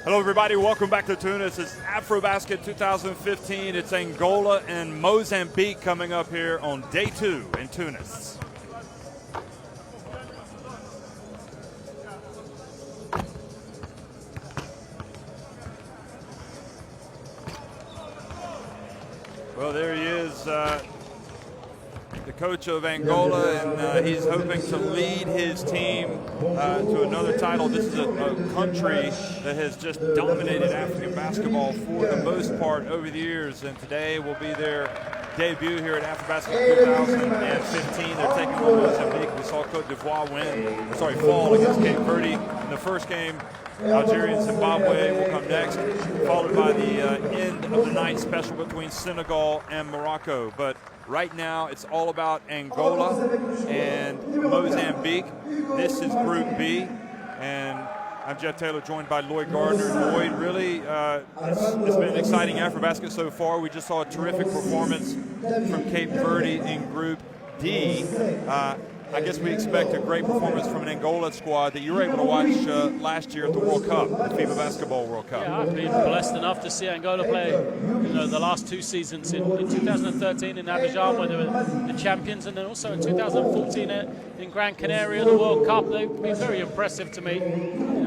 Hello, everybody. Welcome back to Tunis. It's AfroBasket 2015. It's Angola and Mozambique coming up here on day 2 in Tunis. Well, there he is, the coach of Angola, and he's hoping to lead his team to another title. This is a country that has just dominated African basketball for the most part over the years, and today will be their debut here at AfroBasket 2015. They're taking on Mozambique. We saw Cote d'Ivoire fall against Cape Verde in the first game. Algeria and Zimbabwe will come next, followed by the end of the night special between Senegal and Morocco. But right now, it's all about Angola and Mozambique. This is Group B, and I'm Jeff Taylor, joined by Lloyd Gardner. Lloyd, really, it's been an exciting AfroBasket so far. We just saw a terrific performance from Cape Verde in Group D. I guess we expect a great performance from an Angola squad that you were able to watch last year at the World Cup, the FIBA Basketball World Cup. Yeah, I've been blessed enough to see Angola play, the last 2 seasons in 2013 in Abidjan, where they were the champions, and then also in 2014 in Gran Canaria, the World Cup. They've been very impressive to me.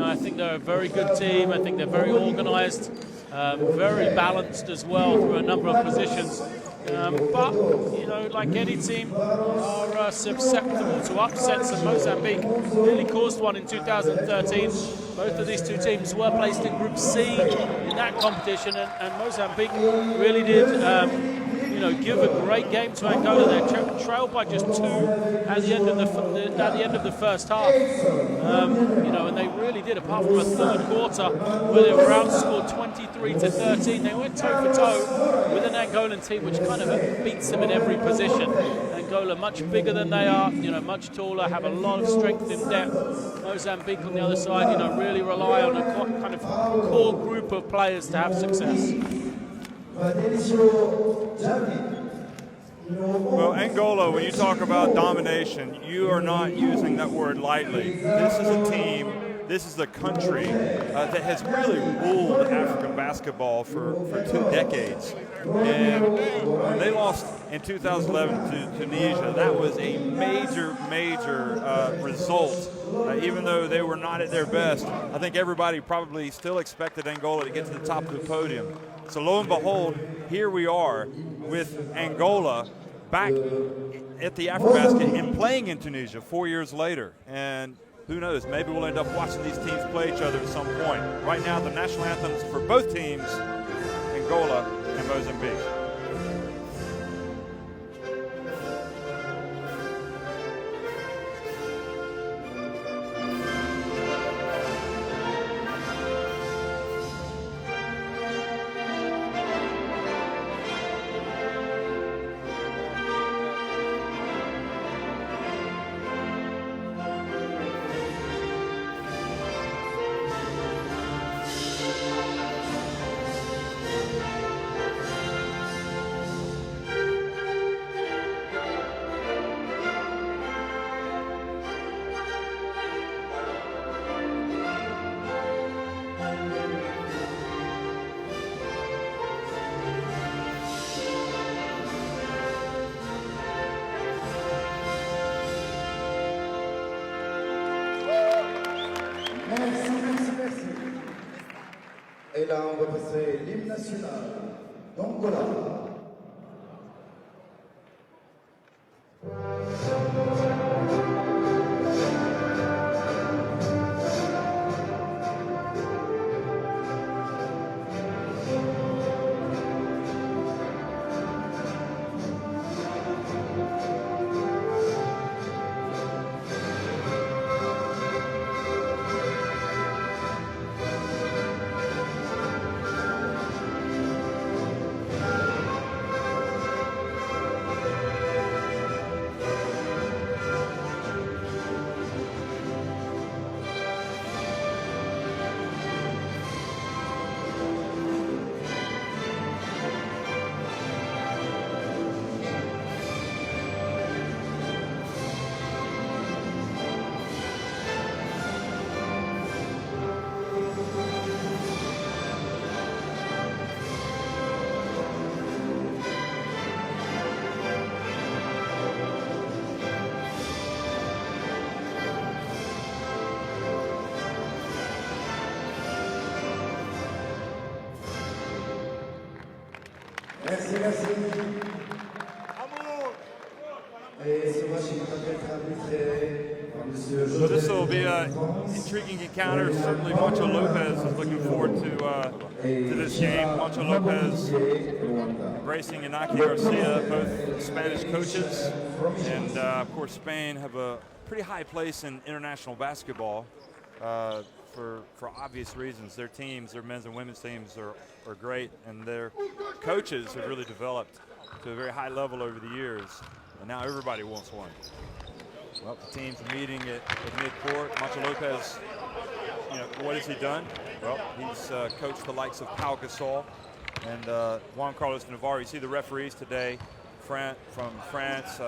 I think they're a very good team. I think they're very organised, very balanced as well through a number of positions. But, like any team, are susceptible to upsets, and Mozambique nearly caused one in 2013. Both of these two teams were placed in Group C in that competition, and Mozambique really did give a great game to Angola. They trailed by just 2 at the end of the first half. And they really did, apart from a third quarter where they were outscored 23-13. They went toe for toe with an Angolan team which kind of beats them in every position. Angola much bigger than they are, much taller, have a lot of strength in depth. Mozambique on the other side, really rely on a kind of core group of players to have success. Well, Angola, when you talk about domination, you are not using that word lightly. This is a team, this is a country that has really ruled African basketball for 2 decades. And when they lost in 2011 to Tunisia, that was a major result. Even though they were not at their best, I think everybody probably still expected Angola to get to the top of the podium. So lo and behold, here we are with Angola back at the AfroBasket and playing in Tunisia 4 years later. And who knows, maybe we'll end up watching these teams play each other at some point. Right now, the national anthems for both teams, Angola and Mozambique. Merci. Et là, on va passer l'hymne national d'Angola. Merci, merci. Et ce match est être arbitré par Monsieur So this will be an intriguing encounter. Certainly, Mancho Lopez is looking forward to this game. Mancho Lopez embracing Inaki Garcia, both Spanish coaches, and of course Spain have a pretty high place in international basketball for obvious reasons. Their teams, their men's and women's teams, are great, and their coaches have really developed to a very high level over the years. And now everybody wants one. Well, the teams are meeting at midcourt. Mancho Lopez, what has he done? Well, he's coached the likes of Pau Gasol and Juan Carlos Navarro. You see the referees today from France,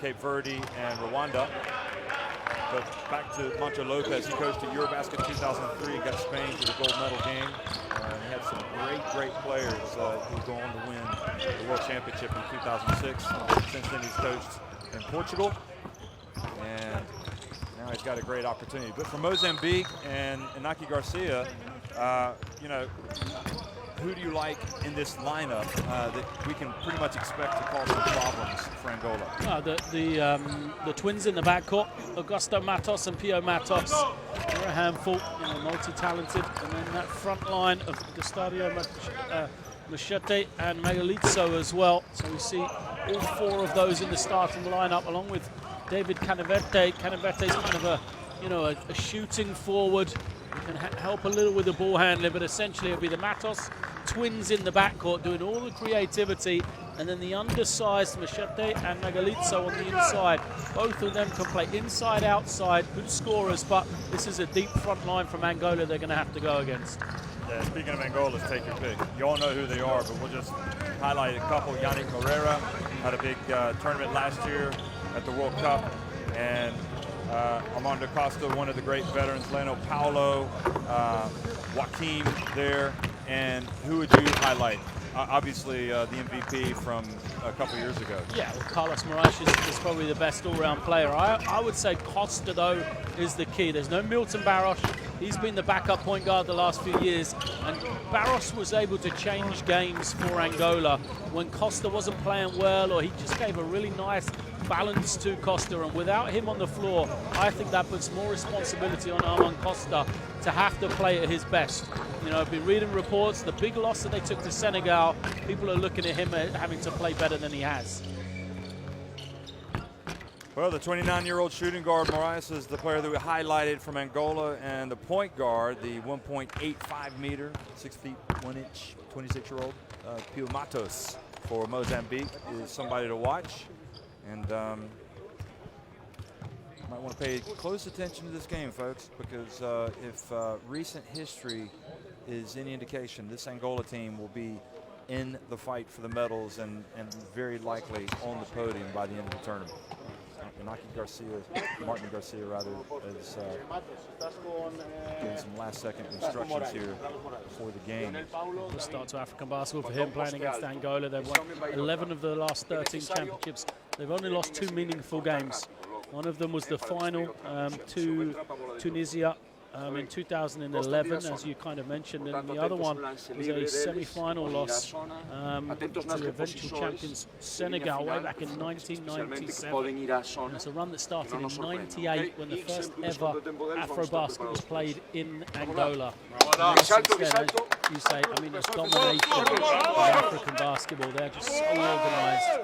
Cape Verde, and Rwanda. But back to Mancho Lopez. He coached at EuroBasket 2003 and got Spain to the gold medal game. He had some great players who go on to win the World Championship in 2006. Since then, he's coached in Portugal, and now he's got a great opportunity. But for Mozambique and Inaki Garcia, who do you like in this lineup that we can pretty much expect to cause some problems for Angola? The twins in the backcourt, Augusto Matos and Pio Matos. They're a handful, multi-talented. And then that front line of Gustadio Machete and Megalitzo as well. So we see all four of those in the starting lineup, along with David Canavete. Canavete's kind of a shooting forward. Can help a little with the ball handling, but essentially it'll be the Matos twins in the backcourt doing all the creativity, and then the undersized Machete and Megalitzo on the inside. Both of them can play inside, outside, good scorers, but this is a deep front line from Angola they're going to have to go against. Yeah, speaking of Angola, let's take your pick. You all know who they are, but we'll just highlight a couple. Yannick Moreira had a big tournament last year at the World Cup, and Armando Costa, one of the great veterans, Leno Paulo, Joaquim there, and who would you highlight? Obviously, the MVP from a couple years ago. Yeah, well, Carlos Moraes is probably the best all-round player. I would say Costa, though, is the key. There's no Milton Barros. He's been the backup point guard the last few years, and Barros was able to change games for Angola when Costa wasn't playing well, or he just gave a really nice balance to Costa, and without him on the floor, I think that puts more responsibility on Armand Costa to have to play at his best. I've been reading reports, the big loss that they took to Senegal, people are looking at him having to play better than he has. Well, the 29-year-old shooting guard, Moraes, is the player that we highlighted from Angola, and the point guard, the 1.85 meter, 6 feet 1 inch, 26-year-old Pio Matos for Mozambique is somebody to watch. And might want to pay close attention to this game, folks, because if recent history is any indication, this Angola team will be in the fight for the medals and very likely on the podium by the end of the tournament. Martin Garcia rather, is getting some last-second instructions here before the game. We'll start to African basketball for him playing against Angola. They've won 11 of the last 13 championships. They've only lost 2 meaningful games. One of them was the final to Tunisia in 2011, as you kind of mentioned, and the other one was a semi-final loss to eventual champions Senegal way back in 1997. And it's a run that started in '98 when the first ever AfroBasket was played in Angola. Since then, as you say, it's domination of African basketball. They're just so organised.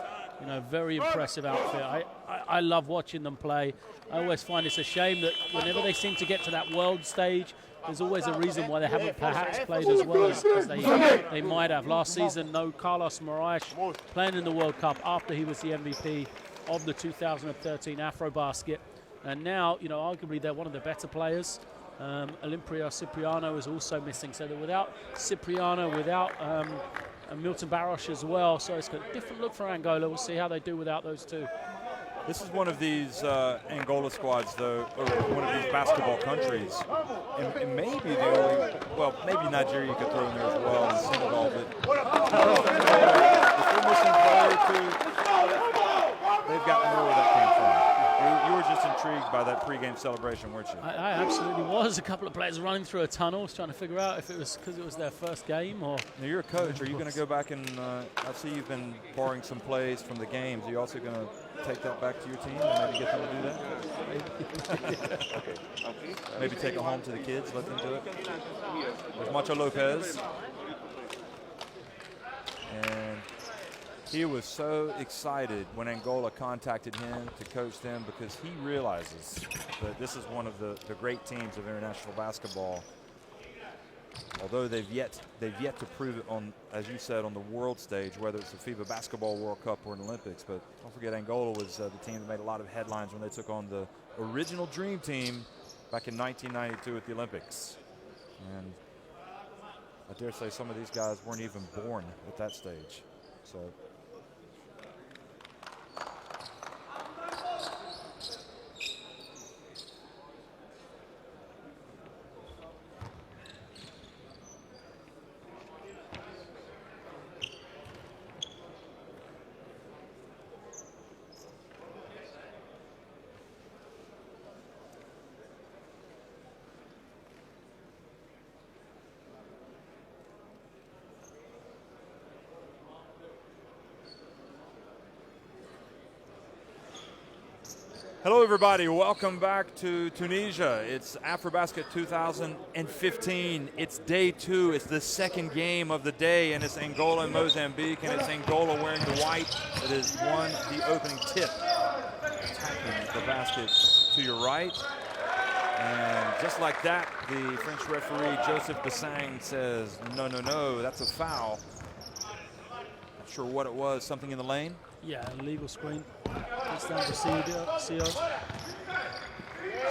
Very impressive outfit. I love watching them play. I always find it's a shame that whenever they seem to get to that world stage, there's always a reason why they haven't perhaps played as well as they might have. Last season, no Carlos Moraes playing in the World Cup after he was the MVP of the 2013 AfroBasket. And now, arguably they're one of the better players. Olympia Cipriano is also missing. So that without Cipriano, without Milton Barros as well, so it's got a different look for Angola. We'll see how they do without those two. This is one of these Angola squads, though, or one of these basketball countries, and maybe the only, well, maybe Nigeria you could throw in there as well, and Senegal, but if we're missing a player or two, they've got more where that came from. you were just intrigued by that pregame celebration, weren't you? I absolutely was. A couple of players running through a tunnel, trying to figure out if it was because it was their first game or. Now you're a coach. Are you going to go back and I see you've been borrowing some plays from the games. Are you also going to take that back to your team and maybe get them to do that? Maybe take it home to the kids, let them do it. There's Macho Lopez. And he was so excited when Angola contacted him to coach them because he realizes that this is one of the great teams of international basketball. Although they've yet to prove it on, as you said, on the world stage, whether it's the FIBA Basketball World Cup or an Olympics. But don't forget, Angola was the team that made a lot of headlines when they took on the original Dream Team back in 1992 at the Olympics. And I dare say some of these guys weren't even born at that stage. So. Hello, everybody. Welcome back to Tunisia. It's AfroBasket 2015. It's day 2. It's the second game of the day, and it's Angola and Mozambique, and it's Angola wearing the white that has won the opening tip. Attacking the basket to your right. And just like that, the French referee, Joseph Bassang, says, no, no, no, that's a foul. Not sure what it was, something in the lane? Yeah, illegal screen. It's down to CO.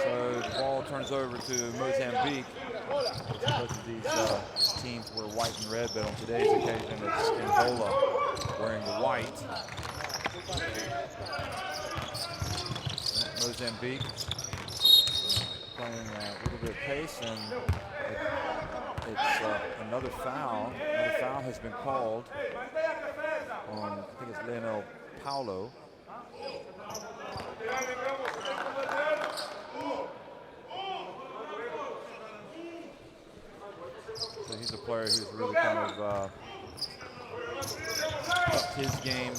So the ball turns over to Mozambique. Both of these teams were white and red, but on today's occasion, it's Angola wearing the white. Mozambique playing a little bit of pace, and it's another foul. Another foul has been called on, I think it's Leonel Paulo. So he's a player who's really kind of upped his game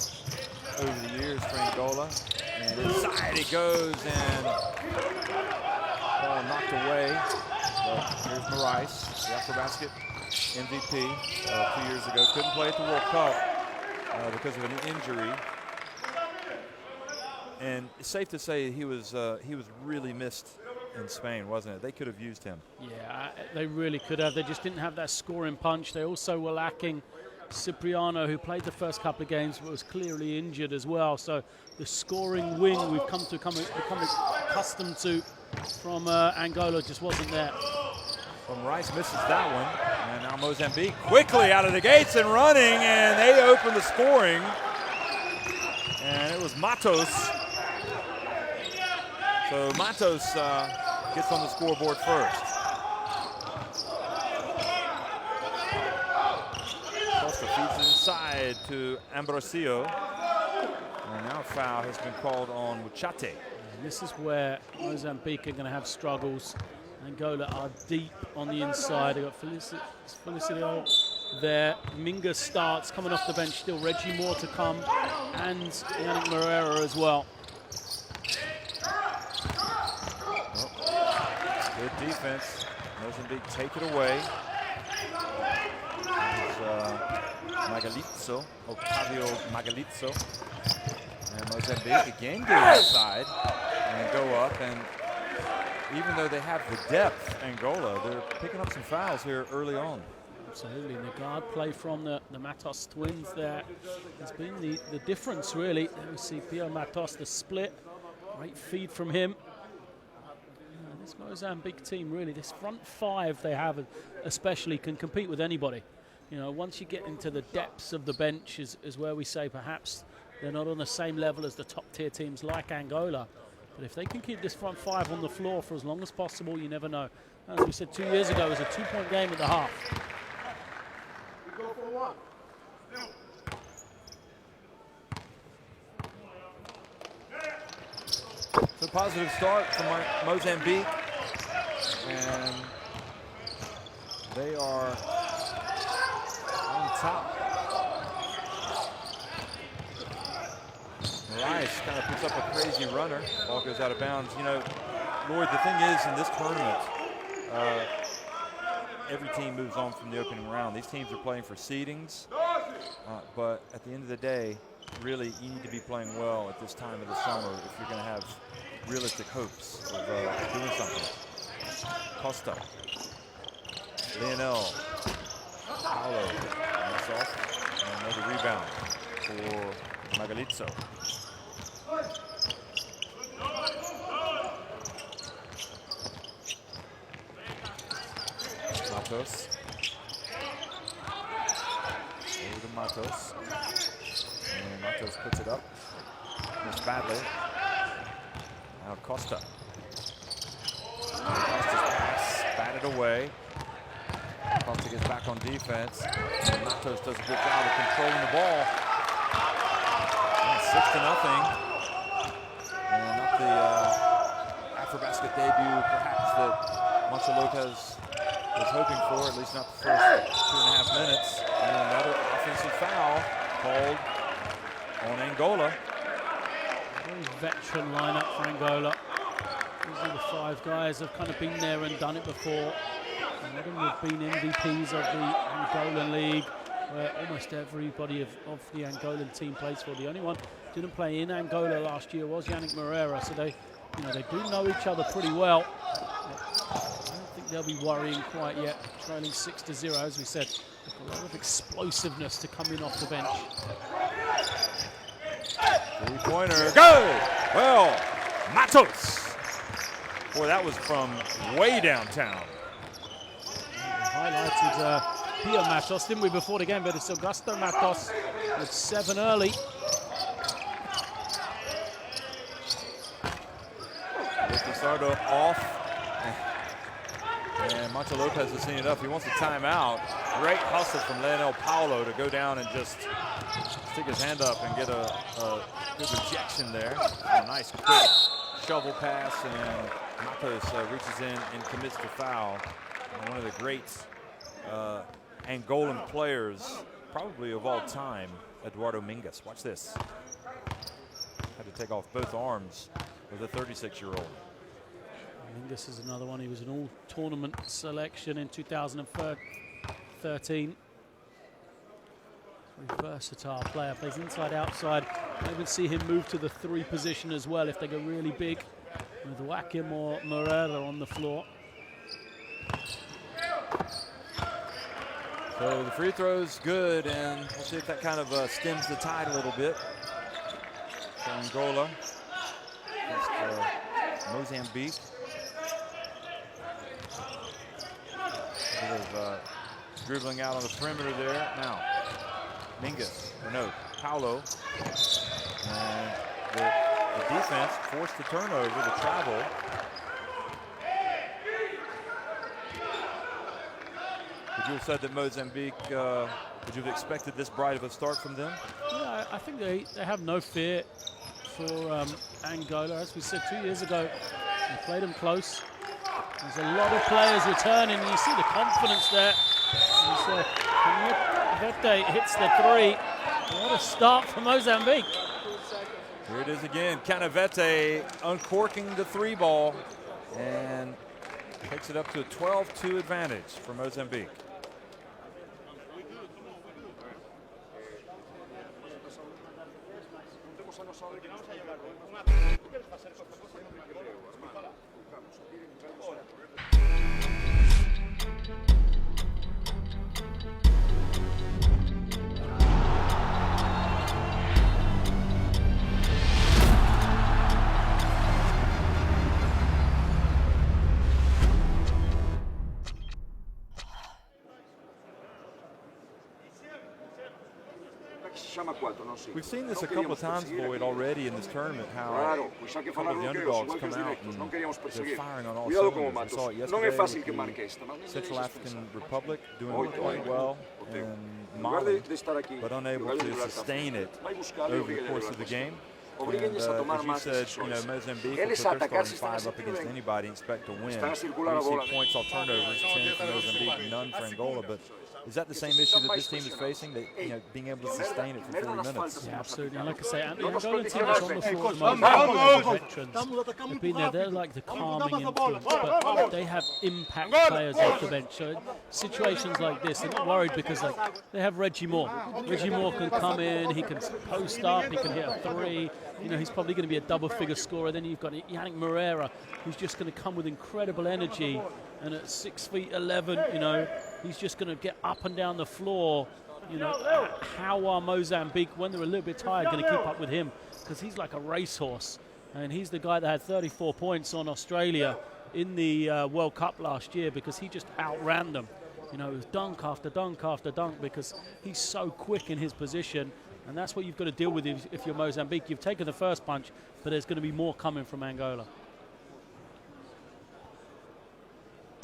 over the years for Angola. And inside he goes, and ball knocked away. But here's Marais, the AfroBasket MVP 2 years ago. Couldn't play at the World Cup because of an injury. And it's safe to say he was really missed in Spain, wasn't it? They could have used him. Yeah, they really could have. They just didn't have that scoring punch. They also were lacking Cipriano, who played the first couple of games but was clearly injured as well. So the scoring wing we've become accustomed to from Angola just wasn't there. Well, Rice misses that one. And now Mozambique quickly out of the gates and running, and they open the scoring. And it was Matos. So Matos gets on the scoreboard first. Costa feeds it inside to Ambrosio. And now a foul has been called on Muchate. And this is where Mozambique are going to have struggles. Angola are deep on the inside. They've got Feliciano there. Minga starts, coming off the bench still. Reggie Moore to come, and Yannick Moreira as well. Good defense. Mozambique take it away. Magalitzo, Octavio Magalitzo. And Mozambique again go outside and go up. And even though they have the depth, Angola, they're picking up some fouls here early on. Absolutely, and the guard play from the Matos twins there has been the difference, really. There we see Pio Matos, the split. Great feed from him. This Mozambique team, really, this front five they have especially can compete with anybody. You know, once you get into the depths of the bench is where we say perhaps they're not on the same level as the top-tier teams like Angola. But if they can keep this front five on the floor for as long as possible, you never know. As we said 2 years ago, it was a 2-point game at the half. So positive start from Mozambique, and they are on top. Rice kind of puts up a crazy runner. Ball goes out of bounds. You know, Lloyd, the thing is in this tournament, every team moves on from the opening round. These teams are playing for seedings, but at the end of the day, really, you need to be playing well at this time of the summer if you're going to have realistic hopes of doing something. Costa, Lionel, Paulo, and another rebound for Magalitzo. Matos. Over to Matos. And Matos puts it up. Missed badly. Now Costa. Costa's pass batted away. Costa gets back on defense. And Matos does a good job of controlling the ball. And 6-0. And not the AfroBasket debut, perhaps, that Macho Lopez was hoping for, at least not the first 2.5 minutes. And another offensive foul called on Angola. Very veteran lineup for Angola. These are the 5 guys who've kind of been there and done it before. A lot of them have been MVPs of the Angolan League, where almost everybody of the Angolan team plays for. The only one who didn't play in Angola last year was Yannick Moreira, so they do know each other pretty well. I don't think they'll be worrying quite yet, trailing 6-0, as we said. A lot of explosiveness to come in off the bench. Three-pointer, good! Well, Matos. Boy, that was from way downtown. We highlighted Pio Matos, didn't we, before the game, but it's Augusto Matos with 7 early. Sardo off, and Macho Lopez has seen it up. He wants a timeout. Great hustle from Lionel Paulo to go down and just stick his hand up and get a good rejection there. A nice quick shovel pass, and Matos reaches in and commits the foul. And one of the great Angolan players, probably of all time, Eduardo Mingus. Watch this. Had to take off both arms with a 36-year-old. Mingus is another one. He was an all-tournament selection in 2013. Very versatile player. Plays inside, outside. I even see him move to the 3 position as well if they go really big with Joaquim or Moreira on the floor. So the free throw's good, and we'll see if that kind of stems the tide a little bit. So Angola against Mozambique. A bit of dribbling out on the perimeter there. Now, Mingus, or no, Paulo. And the defense forced the turnover, the travel. Would you have said that Mozambique, would you have expected this bright of a start from them? Yeah, I think they have no fear for Angola. As we said 2 years ago, we played them close. There's a lot of players returning, and you see the confidence there. Vete hits the 3. What a start for Mozambique. Here it is again. Canavete uncorking the 3 ball and takes it up to a 12-2 advantage for Mozambique. We've seen this a couple of times, Lloyd, already in this tournament, how a couple of the underdogs come out and they're firing on all cylinders. We saw it yesterday with the Central African Republic doing quite well in Mali, but unable to sustain it over the course of the game. And as you said, Mozambique will put their starting five up against anybody and expect to win. We see points off turnovers, 10 for Mozambique, none for Angola. But is that the same issue that this team is facing, that being able to sustain it for 40 minutes? Yeah, absolutely. And like I say, the Angolan team is on the floor at the moment. The veterans, they've been there. They're like the calming influence, but they have impact players off the bench. So in situations like this, they're not worried because they have Reggie Moore. Reggie Moore can come in, he can post up, he can hit a three. He's probably going to be a double-figure scorer. Then you've got Yannick Moreira, who's just going to come with incredible energy. And at 6'11", he's just going to get up and down the floor. How are Mozambique, when they're a little bit tired, going to keep up with him? Because he's like a racehorse. And he's the guy that had 34 points on Australia in the World Cup last year because he just outran them. It was dunk after dunk after dunk because he's so quick in his position. And that's what you've got to deal with if you're Mozambique. You've taken the first punch, but there's going to be more coming from Angola.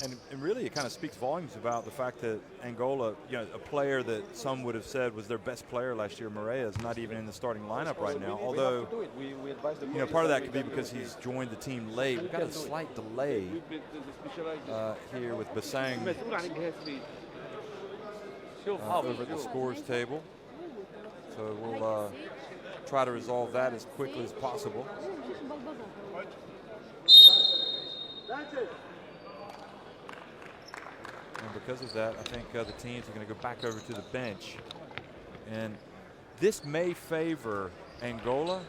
And really, it kind of speaks volumes about the fact that Angola, a player that some would have said was their best player last year, Moreira, is not even in the starting lineup right now. Although, part of that could be because he's joined the team late. We've got a slight delay here with Basang over at the scores table. So we'll try to resolve that as quickly as possible. And because of that, I think the teams are going to go back over to the bench. And this may favor Angola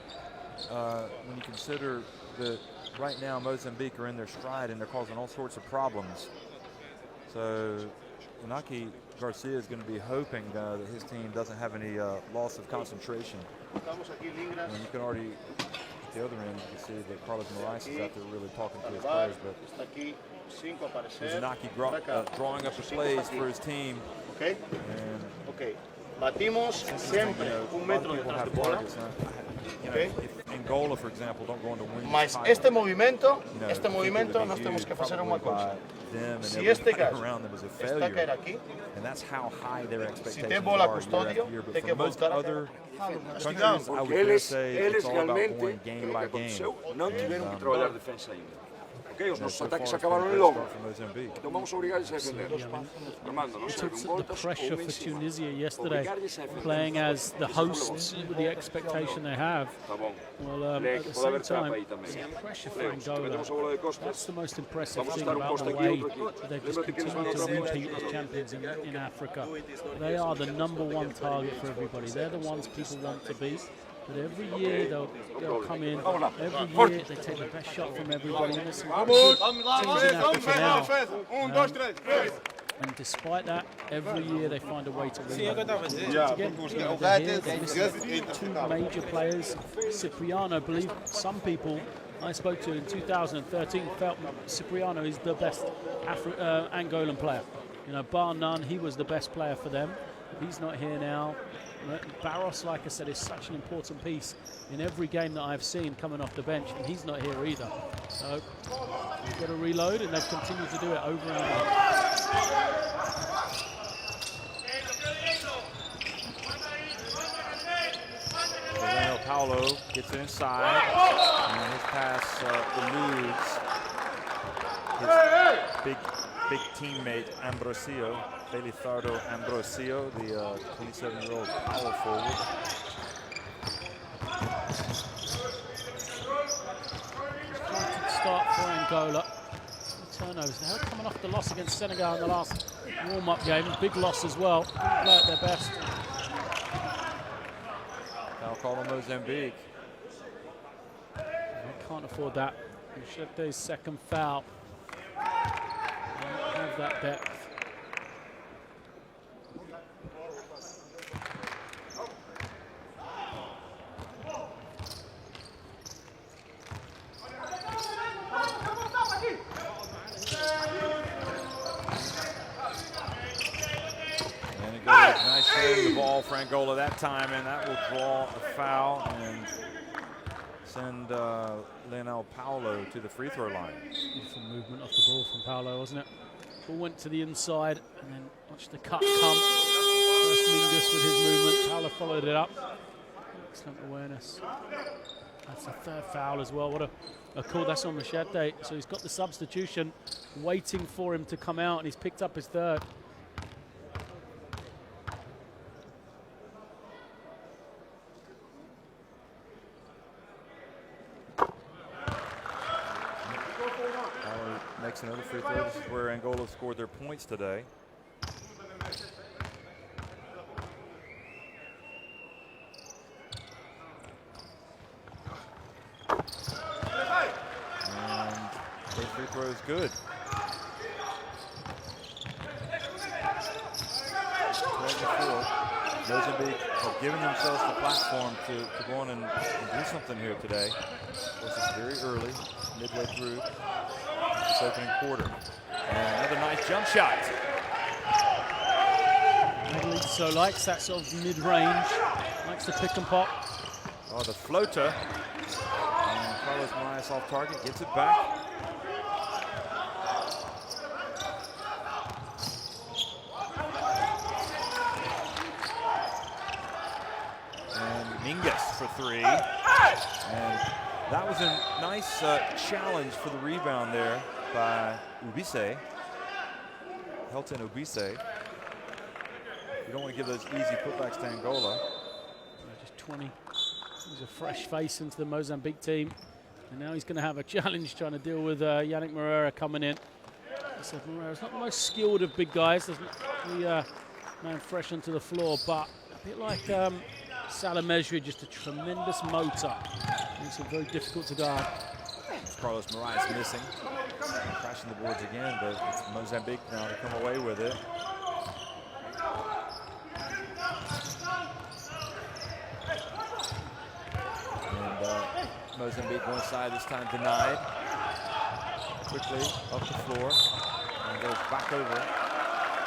when you consider that right now Mozambique are in their stride and they're causing all sorts of problems. So Inaki Garcia is going to be hoping that his team doesn't have any loss of concentration. And you can already, at the other end, you can see that Carlos Moraes is out there really talking to his players. But Inaki drawing up the plays for his team. Okay. Batimos siempre metro detrás de bola. If Angola, for example, don't go into win. Mas este movimento nós temos que fazer uma coisa. Se este gajo está a cair aqui, se tem bola custódio, tem que voltar a other countries, I would dare say it's all about going game by game. Não tiveram que trabalhar defesa ainda. Okay, os nossos ataques acabaram em longo. Então vamos obrigar-lhes a defender. Took the pressure for Tunisia yesterday, playing as the hosts with the expectation they have. Well, at the same time, pressure for Angola. That's the most impressive thing about the way that they've just continued to repeat as champions in Africa. They are the #1 target for everybody. They're the ones people want to beat. But every year they'll come in, every year they take the best shot from everybody. And there's some good teams in Africa now. And despite that, every year they find a way to win. Again, they missed 2 major players. Cipriano, I believe some people I spoke to in 2013 felt Cipriano is the best Angolan player. Bar none, he was the best player for them. He's not here now. Barros, like I said, is such an important piece in every game that I've seen coming off the bench, and he's not here either. So we've got to reload, and they've continued to do it over and over. Daniel Paulo gets it inside, and his pass eludes his big teammate Ambrosio. Felizardo Ambrosio, the 27-year-old power forward. Start for Angola. Turnovers. They're coming off the loss against Senegal in the last warm-up game. Big loss as well. Didn't play at their best. Now call on Mozambique. They can't afford that. Michette's second foul. They don't have that depth. Nice hitting the ball for Angola that time, and that will draw a foul and send Leonel Paulo to the free throw line. Beautiful movement off the ball from Paulo, wasn't it? Ball went to the inside, and then watch the cut come. First Mingus with his movement. Paulo followed it up. Excellent awareness. That's a third foul as well. What a call. That's on Machete. So he's got the substitution waiting for him to come out, and he's picked up his third. Makes another free throw. This is where Angola scored their points today. And first free throw is good. Mozambique have given themselves the platform to go on and do something here today. Of course, it's very early, midway through this opening quarter. And another nice jump shot. So likes that sort of mid-range, likes the pick and pop. Oh, the floater. And Carlos Moraes off target, gets it back. And Mingus for three. And that was a nice challenge for the rebound there by Ubise. Helton Ubise. You don't want to give those easy putbacks to Angola. Just 20. He's a fresh face into the Mozambique team. And now he's going to have a challenge trying to deal with Yannick Moreira coming in. I said Moreira's not the most skilled of big guys. Doesn't really man fresh onto the floor, but a bit like Salah Mejri, just a tremendous motor. Makes it very difficult to guard. Carlos Moraes missing. Crashing the boards again, but it's Mozambique now to come away with it. And Mozambique one side this time denied. Quickly up the floor and goes back over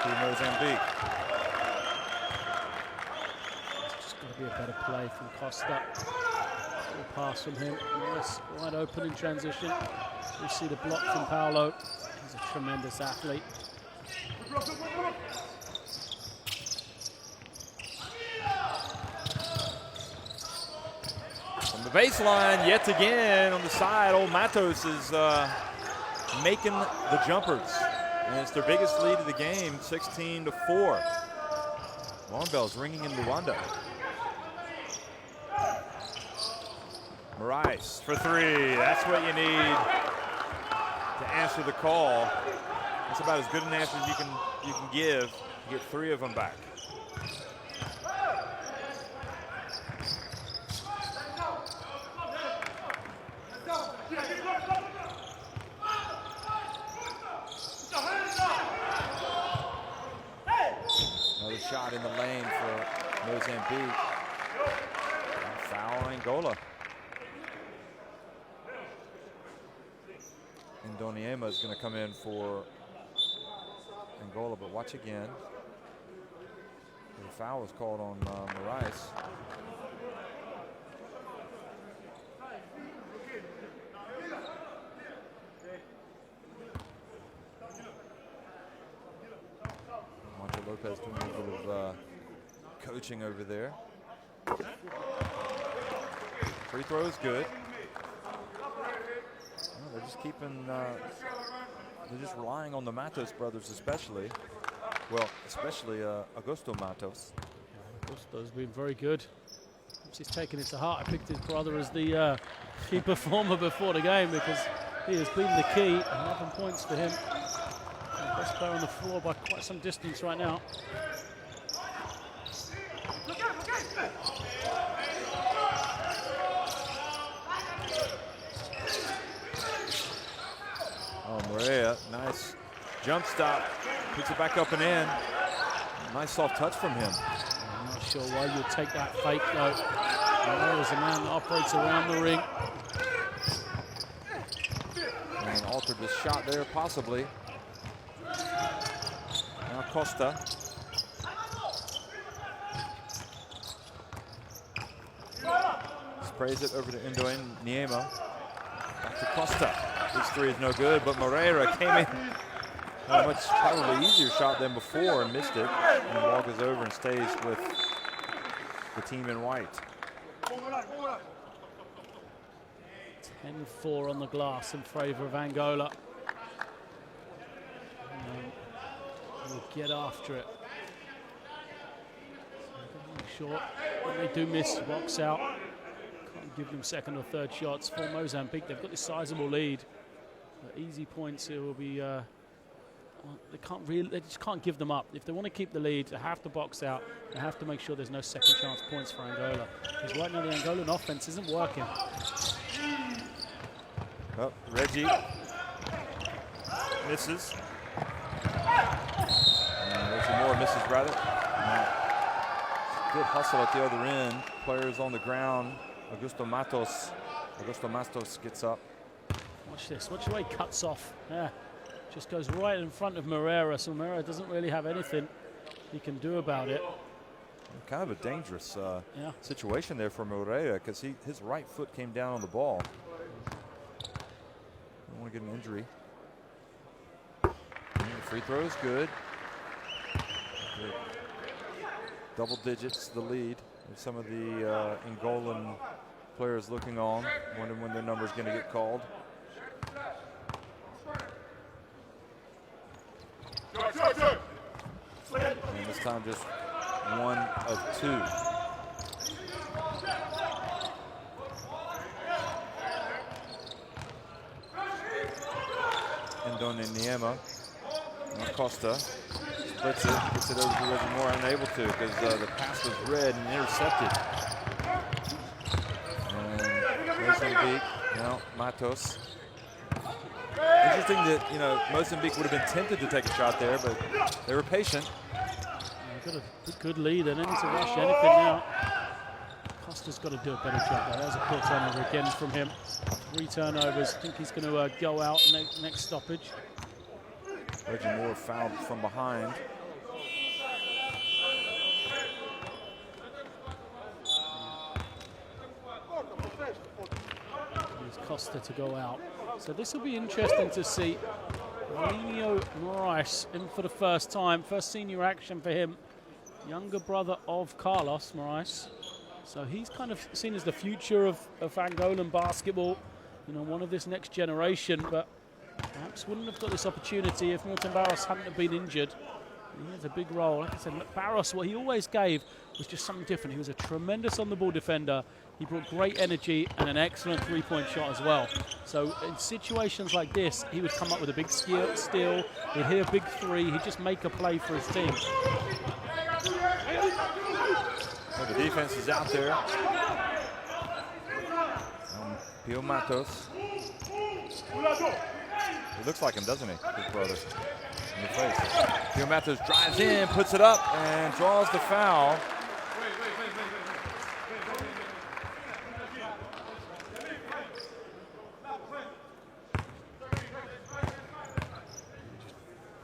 to Mozambique. It's just got to be a better play from Costa. Good pass from him. Nice, wide open in transition. We see the block from Paolo. He's a tremendous athlete. From the baseline, yet again on the side, old Matos is making the jumpers. And it's their biggest lead of the game, 16-4. Alarm bells ringing in Luanda. Moraes for three. That's what you need to answer the call. That's about as good an answer as you can give. You get three of them back. Another shot in the lane for Mozambique. Foul Angola. Indoniema is going to come in for Angola, but watch again. The foul was called on Moraes. Monte Lopez doing a little bit of coaching over there. Free throw is good. They're just keeping, they're just relying on the Matos brothers especially. Well, especially Augusto Matos. Augusto's been very good. He's taken it to heart. I picked his brother as the key performer before the game because he has been the key. 11 points for him. The best player on the floor by quite some distance right now. Oh, Moreira, nice jump stop, puts it back up and in. Nice soft touch from him. I'm not sure why you'd take that fake though. Moreira's a man that operates around the ring. And altered the shot there, possibly. Now Costa. Sprays it over to Indoniema. Back to Costa. This three is no good, but Moreira came in a much probably easier shot than before and missed it. And the ball goes over and stays with the team in white. 10-4 on the glass in favor of Angola. We'll get after it. Make sure when they do miss, box out. Can't give them second or third shots for Mozambique. They've got this sizable lead. Easy points here will be. They just can't give them up. If they want to keep the lead, they have to box out. They have to make sure there's no second chance points for Angola. Because right now the Angolan offense isn't working. Oh, Reggie misses. Reggie Moore misses rather. Good hustle at the other end. Players on the ground. Augusto Matos gets up. Watch this. Watch the way he cuts off. Yeah. Just goes right in front of Moreira, so Moreira doesn't really have anything he can do about it. Kind of a dangerous situation there for Moreira because his right foot came down on the ball. Don't want to get an injury. The free throw is good. Double digits, the lead. There's some of the Angolan players looking on, wondering when their number is going to get called. And this time just one of two. Ndone Niema. Costa splits it, gets it over to Reggie Moore, unable to because the pass was read and intercepted. And Mozambique, now Matos. Interesting that, Mozambique would have been tempted to take a shot there, but they were patient. They've got a good lead. They don't need to rush anything now. Costa's got to do a better job. There's a poor turnover again from him. 3 turnovers. I think he's going to go out next stoppage. Reggie Moore fouled from behind. Here's Costa to go out. So this will be interesting to see. Paulinho Moraes in for the first time. First senior action for him. Younger brother of Carlos Moraes. So he's kind of seen as the future of Angolan basketball. One of this next generation, but perhaps wouldn't have got this opportunity if Milton Barros hadn't have been injured. He has a big role. Like I said, Barros, what he always gave was just something different. He was a tremendous on-the-ball defender. He brought great energy and an excellent three-point shot as well. So in situations like this, he would come up with a big steal. He'd hit a big three. He'd just make a play for his team. Well, the defense is out there. Pio Matos. He looks like him, doesn't he, his brother? In the face. Pio Matos drives in, puts it up, and draws the foul.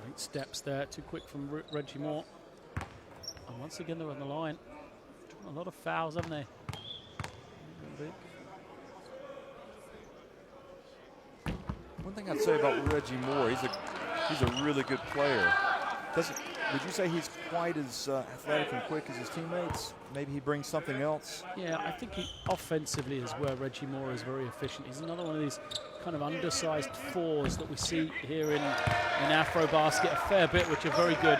Great steps there, too quick from Reggie Moore. And once again, they're on the line. A lot of fouls, haven't they? One thing I'd say about Reggie Moore, he's a really good player. Would you say he's quite as athletic and quick as his teammates? Maybe he brings something else? Yeah, I think he offensively is where Reggie Moore is very efficient. He's another one of these kind of undersized fours that we see here in AfroBasket a fair bit, which are very good.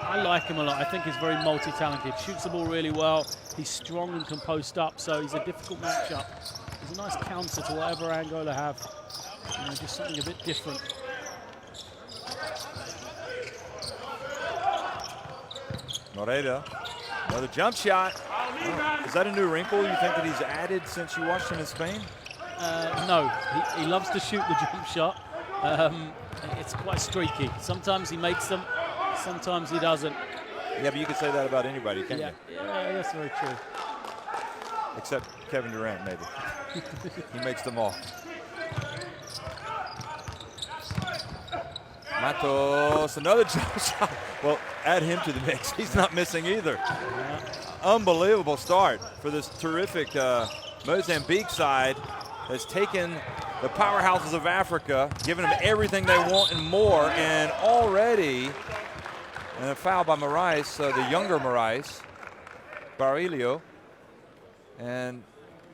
I like him a lot. I think he's very multi-talented. Shoots the ball really well. He's strong and can post up, so he's a difficult matchup. He's a nice counter to whatever Angola have. Just something a bit different. Moreira, another jump shot. Oh, is that a new wrinkle you think that he's added since you watched him in Spain? No, he loves to shoot the jump shot. It's quite streaky. Sometimes he makes them, sometimes he doesn't. Yeah, but you could say that about anybody, can't you? Yeah, that's very true. Except Kevin Durant, maybe. He makes them all. Matos, another jump shot. Well, add him to the mix. He's not missing either. Yeah. Unbelievable start for this terrific Mozambique side that's taken the powerhouses of Africa, giving them everything they want and more, and already a foul by Moraes, the younger Moraes, Barilio, and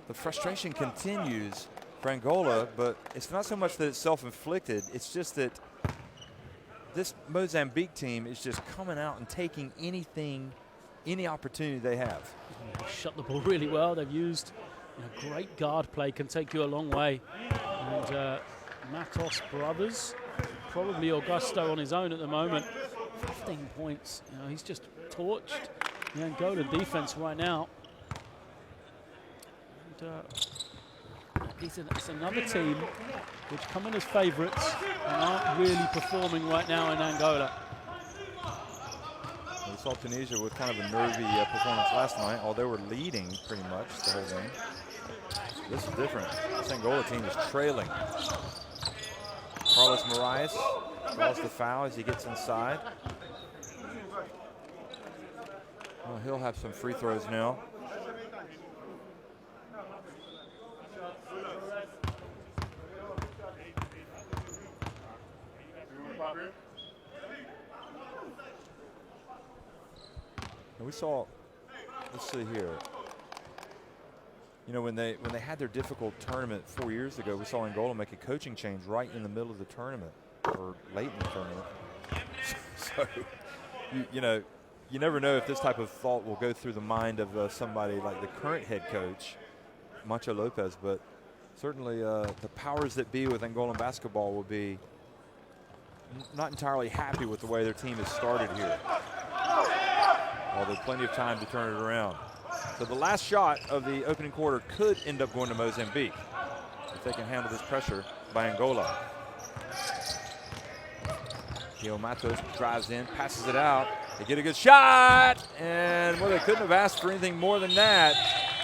the frustration continues for Angola, but it's not so much that it's self-inflicted. It's just that this Mozambique team is just coming out and taking any opportunity they have. Shot the ball really well. They've used great guard play, can take you a long way. And Matos brothers, probably Augusto on his own at the moment. 15 points. He's just torched the Angolan defense right now. And it's another team which come in as favourites and aren't really performing right now in Angola. We saw Tunisia with kind of a nervy performance last night, although they were leading pretty much the whole game. This is different. This Angola team is trailing. Carlos Moraes calls the foul as he gets inside. Well, he'll have some free throws now. And we saw, let's see here. When they had their difficult tournament 4 years ago, we saw Angola make a coaching change right in the middle of the tournament, or late in the tournament. So, you never know if this type of thought will go through the mind of somebody like the current head coach, Macho Lopez, but certainly the powers that be with Angolan basketball will be not entirely happy with the way their team has started here. Although plenty of time to turn it around. So the last shot of the opening quarter could end up going to Mozambique if they can handle this pressure by Angola. Pio Matos drives in, passes it out. They get a good shot, and well, they couldn't have asked for anything more than that.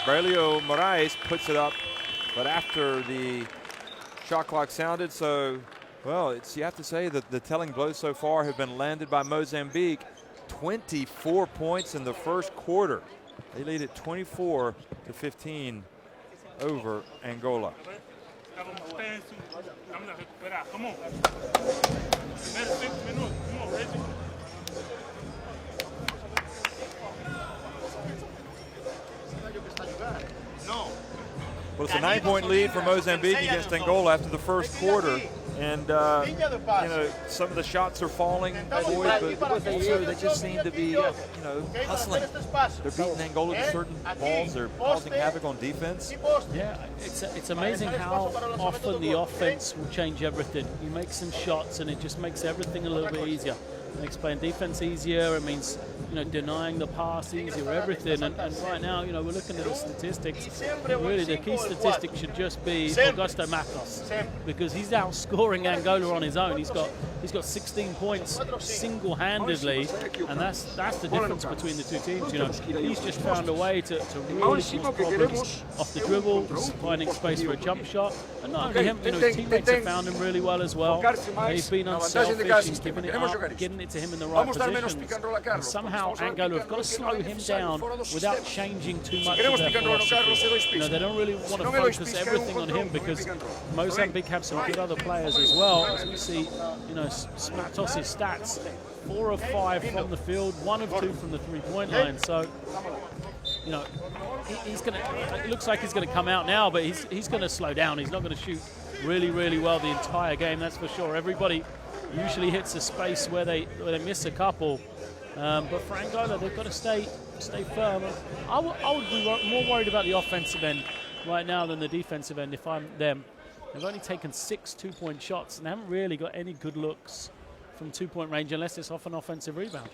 Braulio Moraes puts it up, but after the shot clock sounded, so, well, you have to say that the telling blows so far have been landed by Mozambique. 24 points in the first quarter. They lead at 24-15 over Angola. Well, it's a 9-point lead for Mozambique against Angola after the first quarter. And, some of the shots are falling, but also they just seem to be, hustling. They're beating Angola to certain balls. They're causing havoc on defense. Yeah, it's amazing how often the offense will change everything. You make some shots, and it just makes everything a little bit easier. It makes playing defense easier. It means, denying the pass easier, everything. And right now, we're looking at the statistics. Really, the key statistic should just be Augusto Matos, because he's outscoring Angola on his own. He's got 16 points single-handedly, and that's the difference between the two teams. He's just found a way to really cause problems off the dribble, finding space for a jump shot. And not only him, his teammates have found him really well as well. They've been unselfish, he's giving it up, getting it to him in the right positions. And somehow Angola have got to slow him down without changing too much of their philosophy. They don't really want to focus everything on him, because Mozambique have some good other players as well. As we see, Matos' stats, 4 of 5 from the field, 1 of 2 from the three-point line. So, he's going to. It looks like he's going to come out now, but he's going to slow down. He's not going to shoot really, really well the entire game. That's for sure. Everybody usually hits a space where they miss a couple. But for Angola, they've got to stay firm. I would be more worried about the offensive end right now than the defensive end if I'm them. They've only taken 6 two-point shots and haven't really got any good looks from two-point range unless it's off an offensive rebound.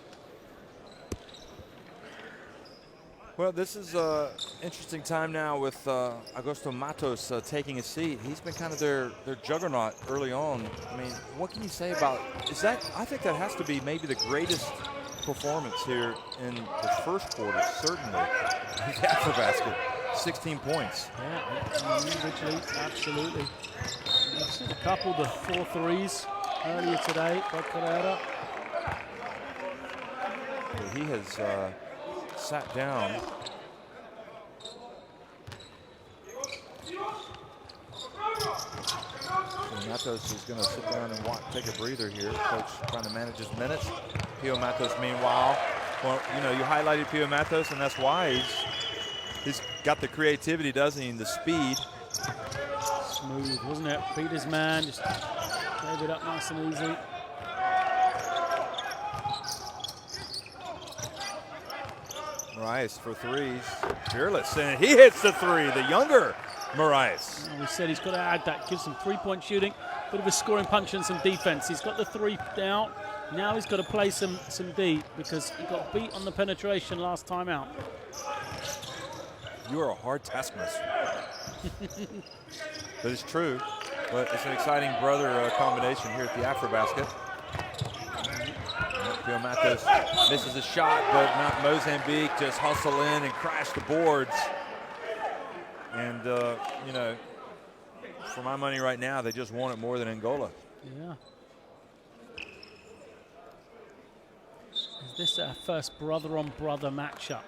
Well, this is an interesting time now with Augusto Matos taking a seat. He's been kind of their juggernaut early on. I mean, what can you say about that? I think that has to be maybe the greatest performance here in the first quarter, certainly. The AfroBasket, 16 points. Yeah, individually, absolutely. We've seen a couple of the 4 threes earlier today by Carrera. He has sat down. So Matos is going to sit down and take a breather here. Coach trying to manage his minutes. Pio Matos, meanwhile, well, you highlighted Pio Matos, and that's why he's got the creativity, doesn't he, and the speed. Smooth, wasn't it? Beat his man, just gave it up nice and easy. Moraes for threes. Fearless, and he hits the three, the younger Moraes. We said he's got to add that, give some three-point shooting, bit of a scoring punch and some defense. He's got the three down. Now he's got to play some D because he got beat on the penetration last time out. You are a hard taskmaster. But it's true. But it's an exciting brother combination here at the AfroBasket. Bill Matos misses a shot, but not Mozambique just hustle in and crash the boards. And, you know, for my money right now, they just want it more than Angola. Yeah. Is this our first brother-on-brother matchup?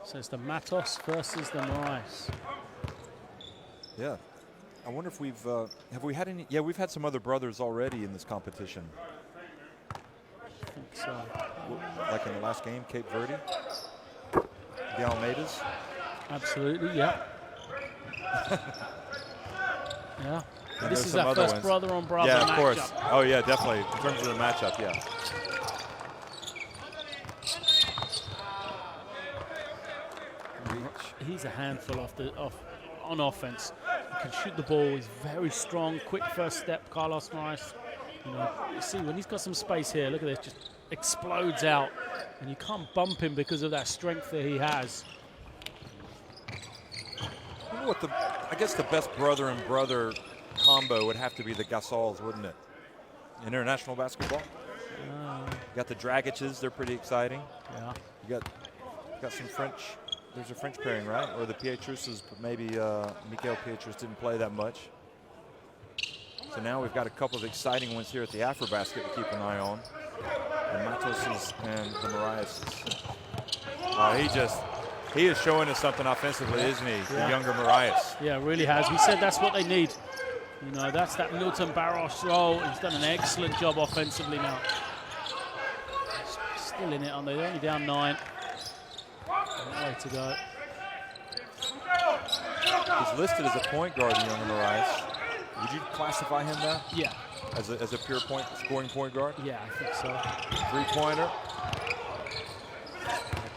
So it's the Matos versus the Moraes. Yeah. I wonder if have we had any? Yeah, we've had some other brothers already in this competition. I think so. Like in the last game, Cape Verde, the Almeidas. Absolutely, yeah. Yeah. And This is our first brother-on-brother matchup. Yeah, of course. Oh, yeah, definitely. In terms of the matchup, yeah. He's a handful on offense. He can shoot the ball. He's very strong, quick first step. Carlos Moraes. You know, you see when he's got some space here. Look at this, just explodes out, and you can't bump him because of that strength that he has. You know what? I guess the best brother and brother combo would have to be the Gasols, wouldn't it? In international basketball. You got the Dragic's. They're pretty exciting. Yeah. You got some French. There's a French pairing, right? Or the Pietrus's, but maybe Michael Pietrus didn't play that much. So now we've got a couple of exciting ones here at the AfroBasket to keep an eye on. The Matos's and the Moraes. He is showing us something offensively, isn't he? Yeah. The younger Moraes. Yeah, really has. We said that's what they need. You know, that's that Milton Barros role. He's done an excellent job offensively now. Still in it, aren't they? They're only down 9. Way to go. He's listed as a point guard, the younger Moraes. Would you classify him now? Yeah. As a pure scoring point guard? Yeah, I think so. Three-pointer.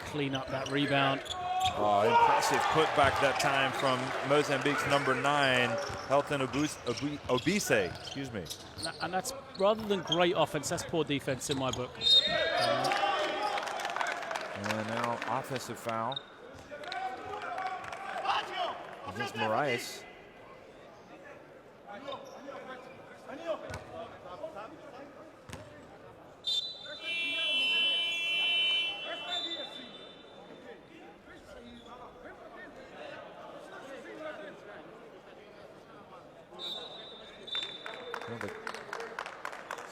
Clean up that rebound. Oh, impressive putback that time from Mozambique's number 9, Helton Obise, excuse me. And that's, rather than great offense, that's poor defense in my book. And now offensive foul against Moraes.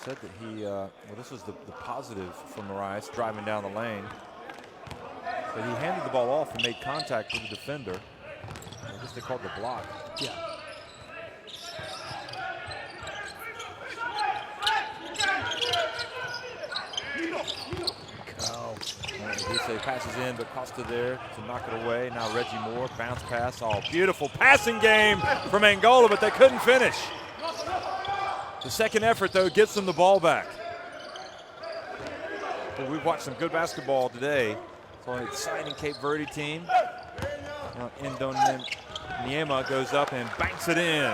Said that he, well, this was the positive for Moraes driving down the lane. But he handed the ball off and made contact with the defender. I guess they called the block. Yeah. Obise passes in, but Costa there to knock it away. Now Reggie Moore, bounce pass. Oh, beautiful passing game from Angola, but they couldn't finish. The second effort, though, gets them the ball back. But we've watched some good basketball today. It's an exciting Cape Verde team. Now Indon Niema goes up and banks it in.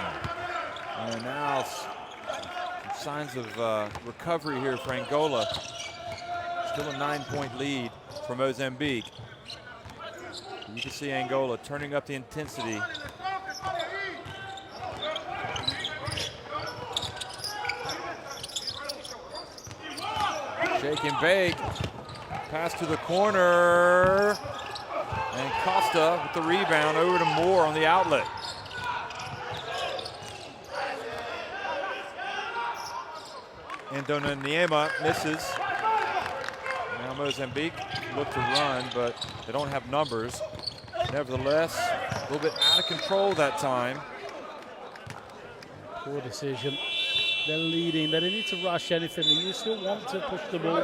And now some signs of recovery here for Angola. Still a 9-point lead for Mozambique. You can see Angola turning up the intensity. Shake and bake. Pass to the corner. And Costa with the rebound over to Moore on the outlet. Indona Niema misses. Now Mozambique look to run, but they don't have numbers. Nevertheless, a little bit out of control that time. Poor decision. They're leading. They don't need to rush anything. You still want to push the ball,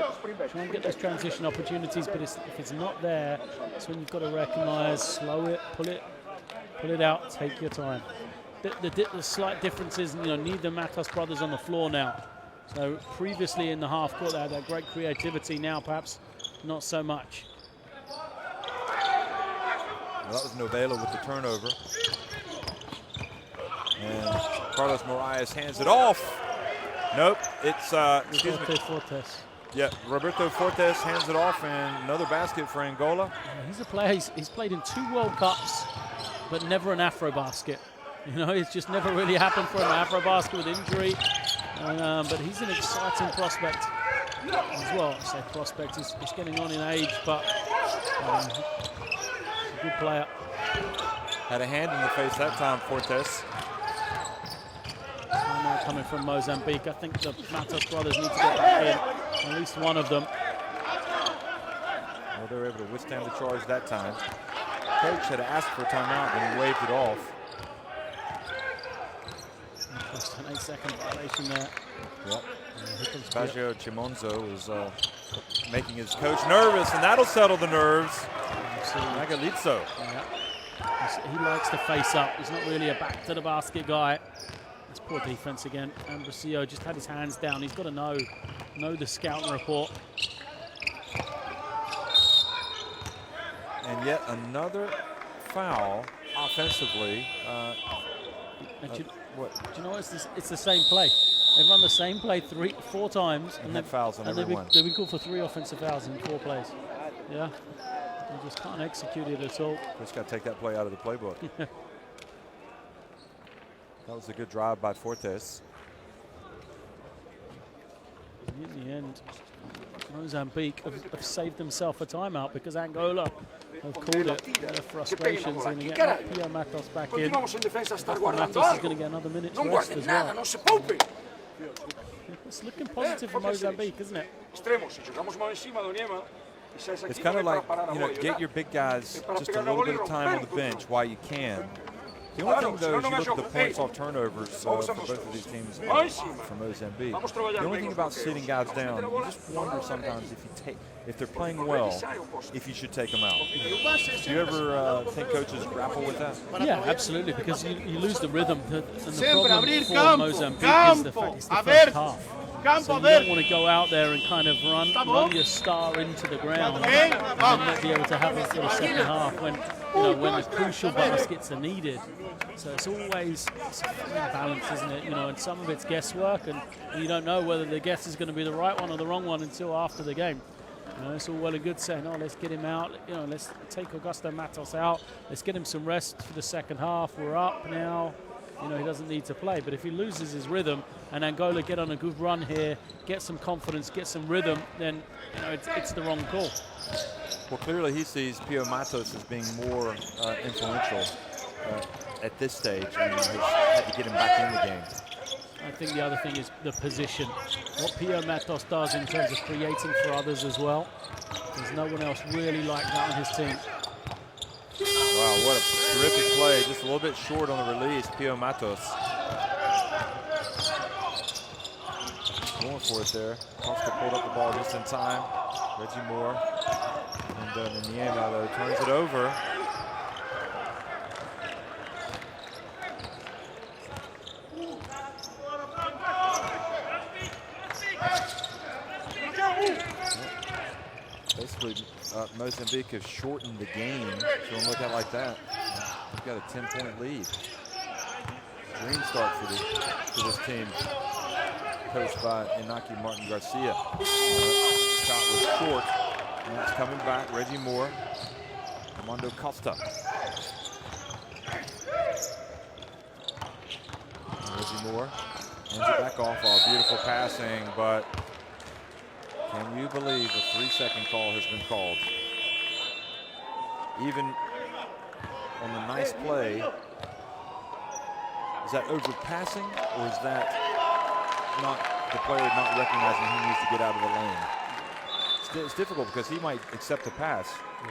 try and get those transition opportunities, but if it's not there, that's when you've got to recognize, slow it, pull it out, take your time. the slight differences, neither Matos brothers on the floor now. So previously in the half court, they had that great creativity. Now perhaps not so much. Well, that was Novella with the turnover. And Carlos Moraes hands it off. Nope, it's Roberto Fortes. Yeah, Roberto Fortes hands it off, and another basket for Angola. He's a player. He's played in 2 World Cups, but never an AfroBasket. It's just never really happened for him. AfroBasket with injury, but he's an exciting prospect as well. I say prospect. He's getting on in age, but he's a good player. Had a hand in the face that time, Fortes. Now coming from Mozambique, I think the Matos brothers need to get back in, at least one of them. Well, they were able to withstand the charge that time. Coach had asked for a timeout, and he waved it off. Just an 8-second violation there. Yep. Baggio Chimonzo is making his coach nervous, and that'll settle the nerves. Magalitzo. Yeah. He likes to face up. He's not really a back to the basket guy. That's poor defense again. Ambrosio just had his hands down. He's got to know the scouting report. And yet another foul offensively. Do you know what? It's the same play. They've run the same play 4 times, and they've fouls on every one. They've been called for 3 offensive fouls in 4 plays. Yeah, they just can't execute it at all. Just got to take that play out of the playbook. That was a good drive by Fortes. In the end, Mozambique have saved themselves a timeout because Angola have called it. Their frustrations in again. Pio Matos back in. Matos is going to get another minute's rest as well. It's looking positive for Mozambique, isn't it? It's kind of like, get your big guys just a little bit of time on the bench while you can. The only thing, though, is you look at the points off turnovers for both of these teams from Mozambique. The only thing about sitting guys down, you just wonder sometimes if they're playing well, if you should take them out. Do you ever think coaches grapple with that? Yeah, absolutely, because you lose the rhythm. And the problem for Mozambique is the fact it's the first half. So you don't want to go out there and kind of run your star into the ground and not be able to have it for the second half when the crucial baskets are needed. So it's always a fine balance, isn't it? And some of it's guesswork, and you don't know whether the guess is going to be the right one or the wrong one until after the game. It's all well and good saying, let's get him out. Let's take Augusto Matos out. Let's get him some rest for the second half. We're up now. He doesn't need to play. But if he loses his rhythm and Angola get on a good run here, get some confidence, get some rhythm, then it's the wrong call. Well, clearly he sees Pio Matos as being more influential at this stage, and has had to get him back in the game. I think the other thing is the position. What Pio Matos does in terms of creating for others as well. There's no one else really like that on his team. Wow, what a terrific play. Just a little bit short on the release, Pio Matos. Going for it there. Costa pulled up the ball just in time. Reggie Moore. And Niema, though, turns it over. Basically, Mozambique has shortened the game, if you want to look at it like that. They've got a 10-point lead. Dream start for this team, coached by Inaki Martin Garcia. Shot was short, and it's coming back. Reggie Moore, Armando Costa. And Reggie Moore hands it back off. Oh, beautiful passing, but can you believe a 3-second call has been called? Even on the nice play, is that overpassing, or is that not the player not recognizing he needs to get out of the lane? It's difficult because he might accept the pass. I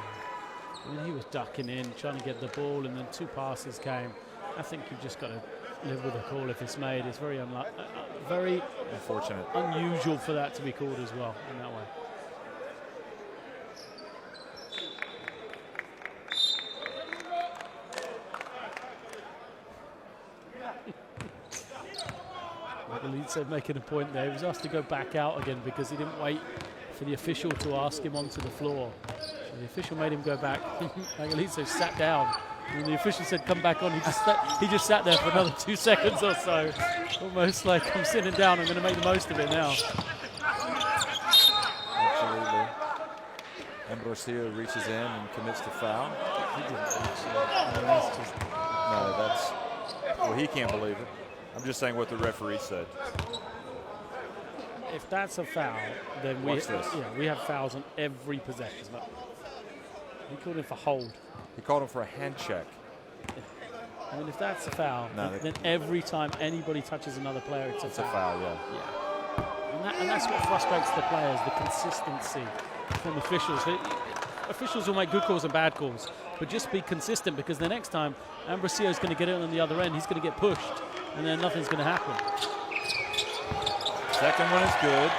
mean, he was ducking in, trying to get the ball, and then 2 passes came. I think you've just got to live with the call if it's made. It's very very unfortunate, unusual for that to be called as well in that way. Enzo making a point there. He was asked to go back out again because he didn't wait for the official to ask him onto the floor. So the official made him go back. Magalito sat down. And the official said, come back on. He just sat there for another 2 seconds or so. Almost like, I'm sitting down, I'm going to make the most of it now. Absolutely. Ambrosio reaches in and commits the foul. He didn't reach it. That's just... No, that's... Well, he can't believe it. I'm just saying what the referee said. If that's a foul, then we have fouls on every possession. He called him for hold. He called him for a hand check. I mean, if that's a foul, then every time anybody touches another player, it's a foul. Yeah. And that's what frustrates the players, the consistency from officials. Officials will make good calls and bad calls, but just be consistent, because the next time Ambrosio's going to get it on the other end, he's going to get pushed, and then nothing's going to happen. Second one is good.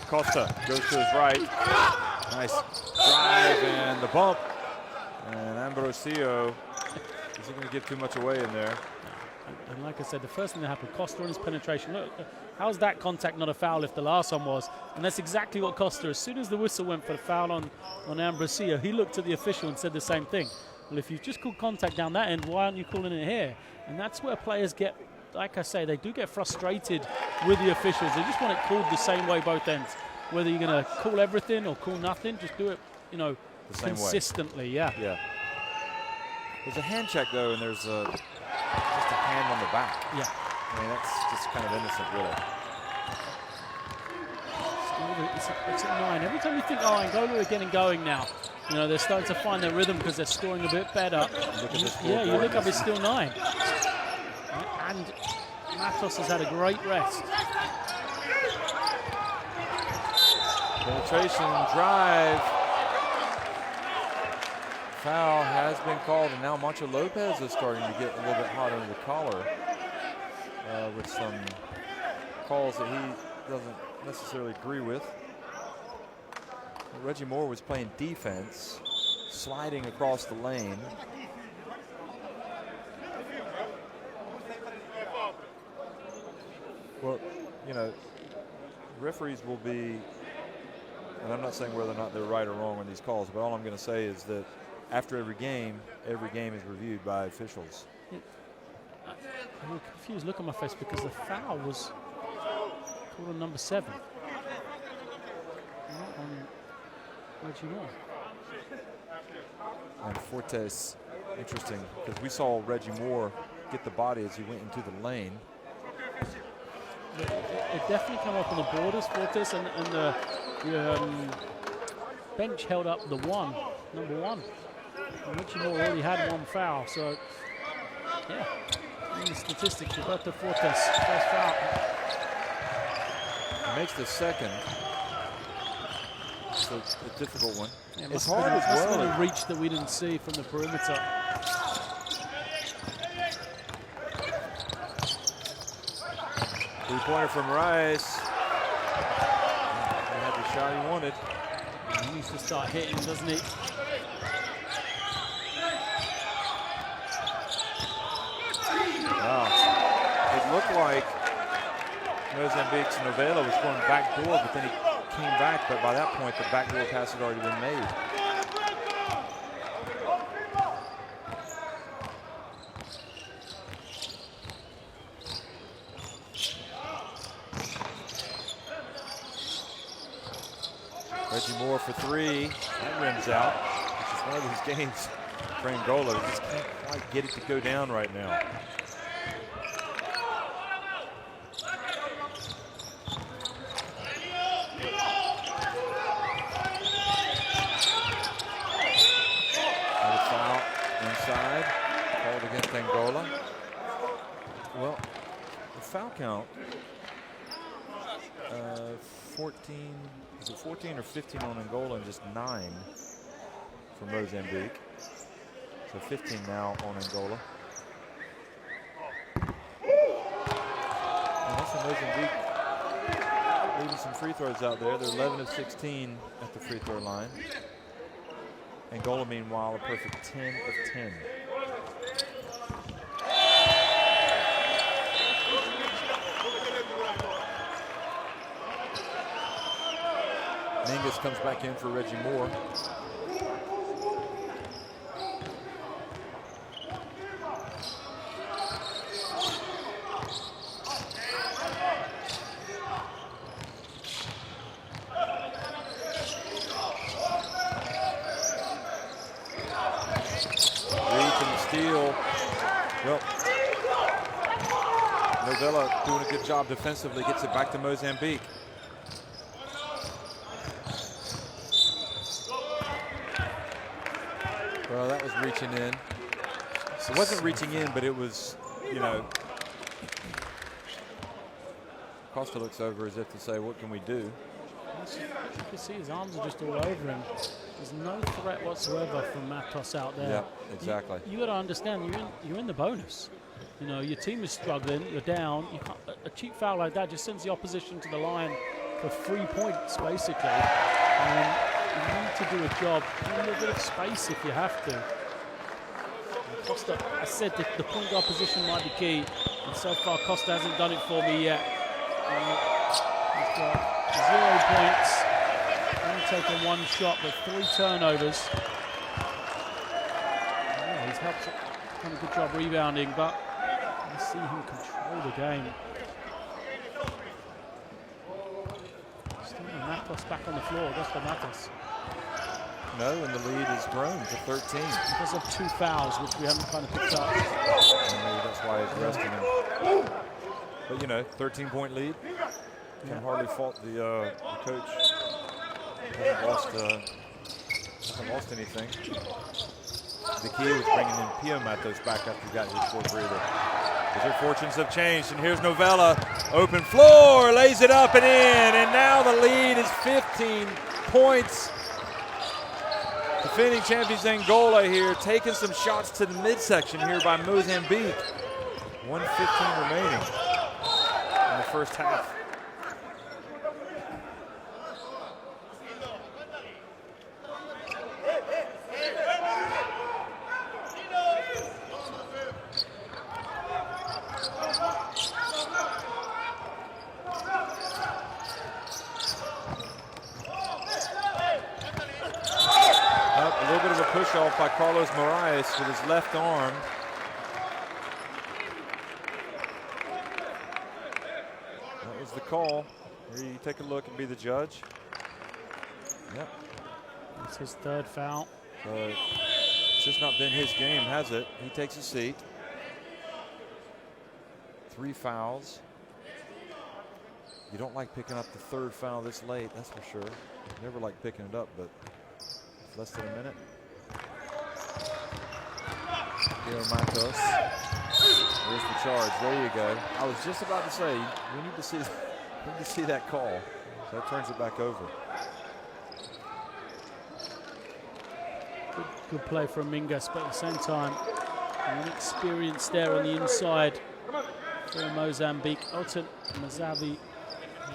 Costa goes to his right. Nice drive and the bump. And Ambrosio isn't going to give too much away in there. And like I said, the first thing that happened, Costa on his penetration. Look, how's that contact not a foul if the last one was? And that's exactly what Costa, as soon as the whistle went for the foul on Ambrosio, he looked at the official and said the same thing. Well, if you've just called contact down that end, why aren't you calling it here? And that's where players get, like I say, they do get frustrated with the officials. They just want it called the same way both ends. Whether you're going to call everything or call nothing, just do it, you know, the same consistently. Way. Yeah. There's a hand check though, and there's just a hand on the back. Yeah. I mean, that's just kind of innocent, really. It's at 9. Every time you think, oh, Angola are getting going now, you know, they're starting to find their rhythm because they're scoring a bit better. You look up, it's still 9. And Matos has had a great rest. Penetration, drive. Foul has been called, and now Mancho Lopez is starting to get a little bit hot under the collar with some calls that he doesn't necessarily agree with. Reggie Moore was playing defense, sliding across the lane. Well, you know, referees will be, and I'm not saying whether or not they're right or wrong on these calls, but all I'm going to say is that after every game is reviewed by officials. I'm a confused look on my face because the foul was called on number 7. Not on Reggie Moore. And Fortes, interesting, because we saw Reggie Moore get the body as he went into the lane. It definitely came up on the borders, Fortes, and the bench held up the number 1. And Reggie Moore already had 1 foul, so yeah. In the statistics, Roberto Fortes, first foul. He makes the second. So it's a difficult one. Yeah, it's hard as well. Must have been a reach that we didn't see from the perimeter. Three-pointer from Rice. He had the shot he wanted. He needs to start hitting, doesn't he? Wow. It looked like Mozambique's Novella was going back door, but then he came back. But by that point, the backdoor pass had already been made. Reggie Moore for 3. That rims out, which is one of these games for Angola. They just can't quite get it to go down right now. Another foul inside, called against Angola. Well, the foul count, 14, is it 14 or 15 on Angola and just 9 for Mozambique. So 15 now on Angola. And also Mozambique leaving some free throws out there. They're 11 of 16 at the free throw line. Angola, meanwhile, a perfect 10 of 10. Mingus comes back in for Reggie Moore. Novella doing a good job defensively, gets it back to Mozambique. Well, that was reaching in. It wasn't reaching in, but it was, you know. Costa looks over as if to say, what can we do? You can see his arms are just all over him. There's no threat whatsoever from Matos out there. Yeah, exactly. You got to understand, you're in the bonus. You know, your team is struggling, you're down. You can't, a cheap foul like that just sends the opposition to the line for 3 points, basically. And you need to do a job, a little bit of space if you have to. And Costa, I said that the point guard position might be key, and so far Costa hasn't done it for me yet. He's got 0 points, only taken 1 shot, but 3 turnovers. Yeah, he's helped done a good job rebounding, but I see him control the game. Still Matos back on the floor. That's for Matos. No, and the lead has grown to 13. Because of 2 fouls, which we haven't kind of picked up. And maybe that's why he's resting him. But you know, 13-point lead. Can hardly fault the coach. Hasn't lost anything. The key was bringing in Pio Matos back after he got his 4th breather. But their fortunes have changed, and here's Novella. Open floor, lays it up and in, and now the lead is 15 points. Defending champions Angola here, taking some shots to the midsection here by Mozambique. 1:15 remaining in the first half. Off by Carlos Moraes with his left arm. That was the call. Here you take a look and be the judge. Yep. It's his 3rd foul. It's just not been his game, has it? He takes a seat. 3 fouls. You don't like picking up the 3rd foul this late, that's for sure. Never like picking it up, but it's less than a minute. Matos. There's the charge. There you go. I was just about to say we need to see that call. So that turns it back over. Good play from Mingus, but at the same time, an experience there on the inside for Mozambique. Elton Mazavi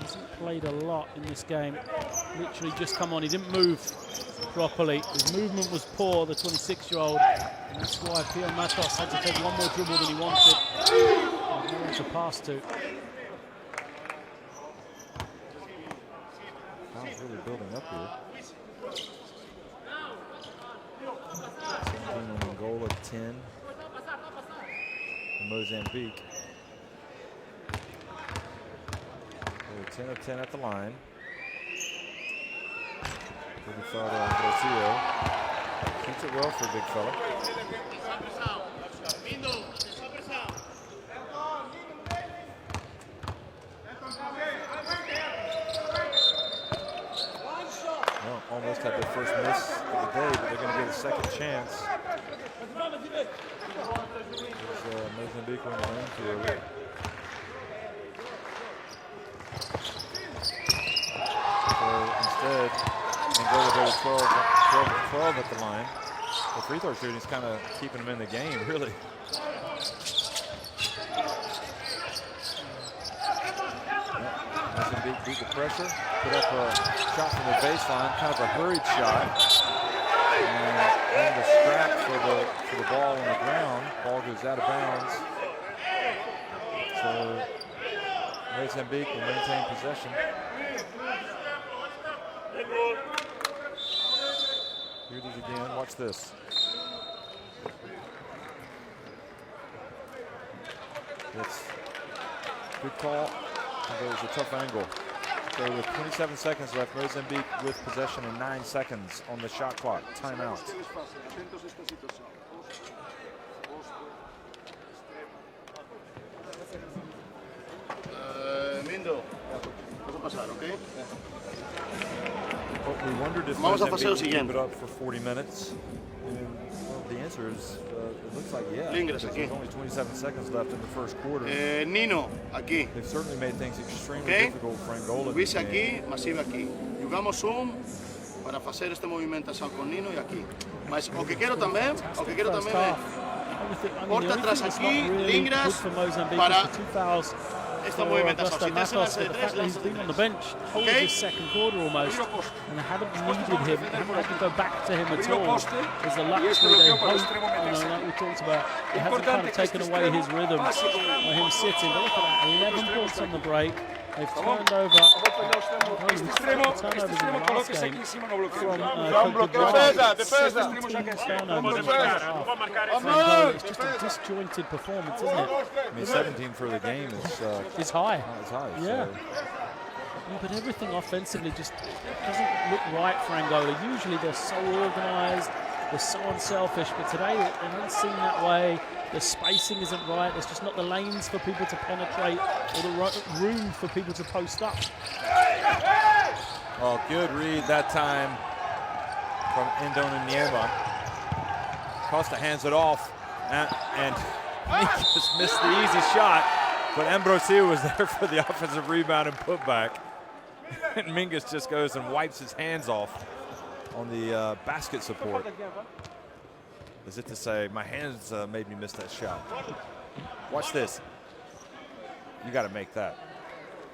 hasn't played a lot in this game. Literally just come on. He didn't move properly. His movement was poor, the 26-year-old. And that's why Pio Matos had to take 1 more dribble than he wanted. And no one to pass to. Foul's really building up here. 17 on Angola, 10 for Mozambique. 10 of 10 at the line. Pretty foul on Garcia. Keeps it well for a big fella. Well, almost had their first miss of the day, but they're going to get a second chance. Mozambique went into it. So instead, Angola go to 12 at the line. The free throw shooting is kind of keeping them in the game, really. Mozambique beat the pressure, put up a shot from the baseline, kind of a hurried shot. And the scrap for the ball on the ground. Ball goes out of bounds. So Mozambique will maintain possession. Here it is again. Watch this. It's good call. It was a tough angle. So with 27 seconds left, Mozambique with possession and 9 seconds on the shot clock. Timeout. Mindo, vamos a pasar, ¿ok? But we wondered if Vamos a pasar lo Mozambique would keep siguiente. it up for 40 minutes. And, well, the answer is, it looks like yeah. Lingras Because aquí. there's only 27 seconds left in the first quarter. Nino, aquí. They've certainly made things extremely Ok. difficult for Angola. in Luis this aqui, game. Massive aqui. Jogamos para fazer este movimentação com Nino e aqui. Mas o que quero também é porta atrás aqui, Lingras, para esta movimentação. Se tens lance de três, He's lança de been on the três. bench whole of Okay. his second quarter almost, and I haven't needed him, I haven't had to go back to him at all. There's a luxury they hope, like we talked about, it hasn't kind of taken away his rhythm by him sitting. But look at that, 11 points on the break. They've turned over turnovers in the last game from Defesa, 17 turnovers in the first half. And, it's just a disjointed performance, isn't it? I mean, 17 for the game is It's high. is high. Yeah. So. Yeah, but everything offensively just doesn't look right for Angola. Usually they're so organised, they're so unselfish, but today it doesn't seem that way. The spacing isn't right. There's just not the lanes for people to penetrate or the room for people to post up. Oh, good read that time from Indona Niema. Costa hands it off, and just missed the easy shot, but Ambrosio was there for the offensive rebound and putback. And Mingus just goes and wipes his hands off on the basket support. As if to say, my hands made me miss that shot. Watch this. You got to make that.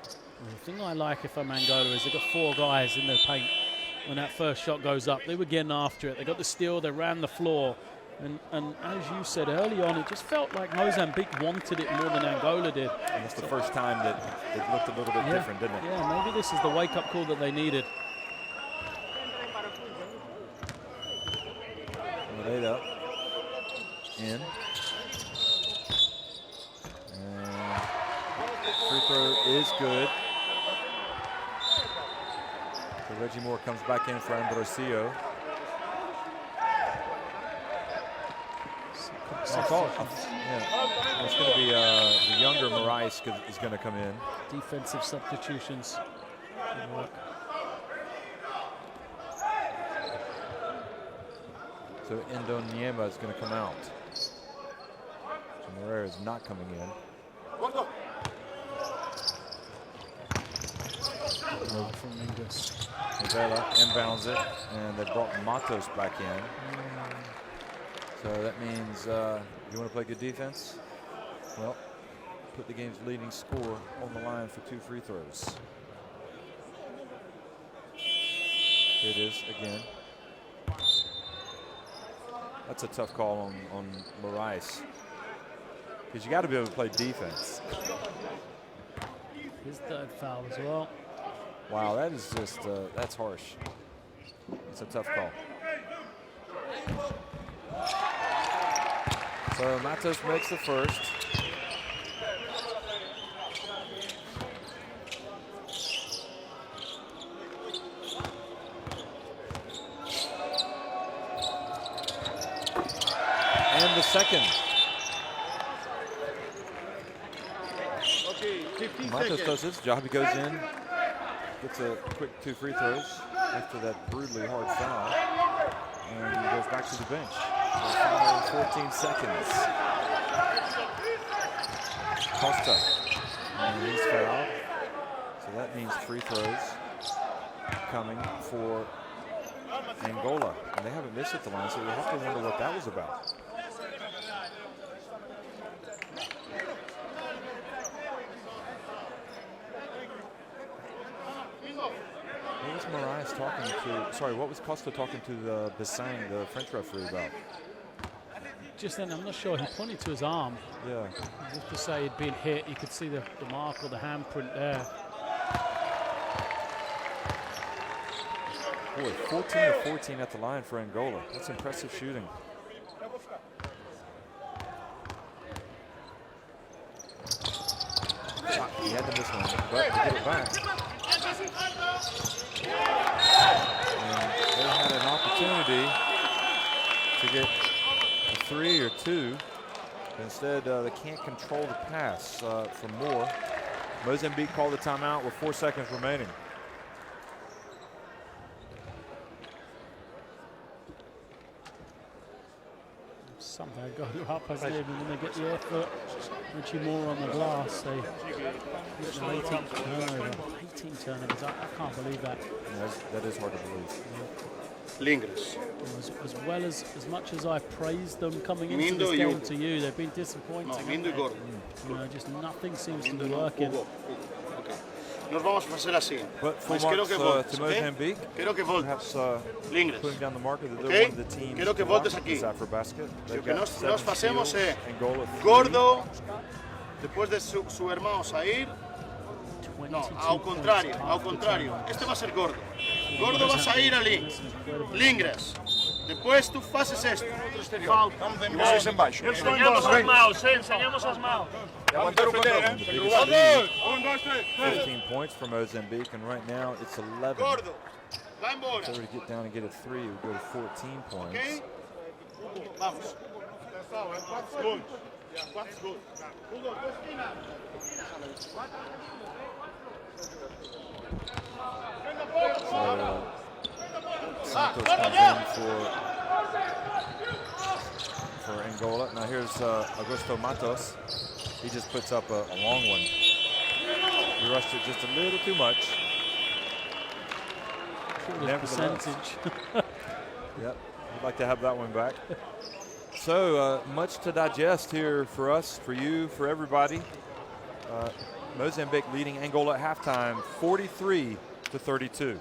The thing I like if I'm Angola is they've got 4 guys in their paint when that first shot goes up. They were getting after it. They got the steal, they ran the floor. And as you said early on, it just felt like Mozambique wanted it more than Angola did. And it's the first time that it looked a little bit different, didn't it? Yeah, maybe this is the wake-up call that they needed. Laid up. In. And free throw is good. So Reggie Moore comes back in for Ambrosio. Yeah. It's going to be the younger Morais is going to come in. Defensive substitutions. Good work. So Indoniema is going to come out. So Moreira is not coming in. From Mingus. Vela inbounds it, and they brought Matos back in. So that means you want to play good defense? Well, put the game's leading score on the line for 2 free throws. Here it is again. That's a tough call on Morais, because you got to be able to play defense. His 3rd foul as well. Wow, that is just, that's harsh. It's a tough call. So Matos makes the first. And the second. Matos does his job. He goes in, gets a quick 2 free throws after that brutally hard foul, and he goes back to the bench. So final 14 seconds. Costa, and he's fouled. So that means free throws coming for Angola, and they haven't missed at the line, so you have to wonder what that was about. Moraes talking to, sorry, what was Costa talking to the Bissang, the French referee, about? Just then, I'm not sure. He pointed to his arm. Yeah. Just to say he'd been hit. You could see the mark or the handprint there. Boy, 14 of 14 at the line for Angola. That's impressive shooting. He had to miss one, but to get it back. And they had an opportunity to get a 3 or 2. Instead, they can't control the pass for more. Mozambique called the timeout with 4 seconds remaining. Somehow got it up, hasn't it? And when they get the effort, Richie Moore on the glass, they get an 18 turnover. 18 turnovers, I can't believe that. Yeah, that is hard to believe. Lingres. As much as I praised them coming into this game to you, they've been disappointing. No, Mindo y Gordo. You know, just nothing seems to be working. Hugo. Okay. Nos vamos a hacer así. But full Quiero marks que to voltes, Mozambique. Quiero que voltes. Perhaps Lingres. putting down the marker that they're Okay. one of the teams Quiero que to watch voltes aquí. this AfroBasket. Lo They've que got nos 7 pasemos steals. es Angola 3. Gordo, después de su hermano Sair. No, al contrario. Este va a ser Gordo. Gordo vas a ir ali. Lingres. Depois tu fazes esto. Falta. E vocês em baixo. Enseñamos as mãos, enseñamos as mãos. Aguantar o controle. 15 points for Mozambique, and right now it's 11. Gordo. Vai embora. If they were to get down and get a 3, it would go to 14 points. Ok? Vamos. Santos comes in for Angola. Now here's Augusto Matos. He just puts up a long one. He rushed it just a little too much. Percentage. Yep, I'd like to have that one back. So much to digest here for us, for you, for everybody. Mozambique leading Angola at halftime, 43-32.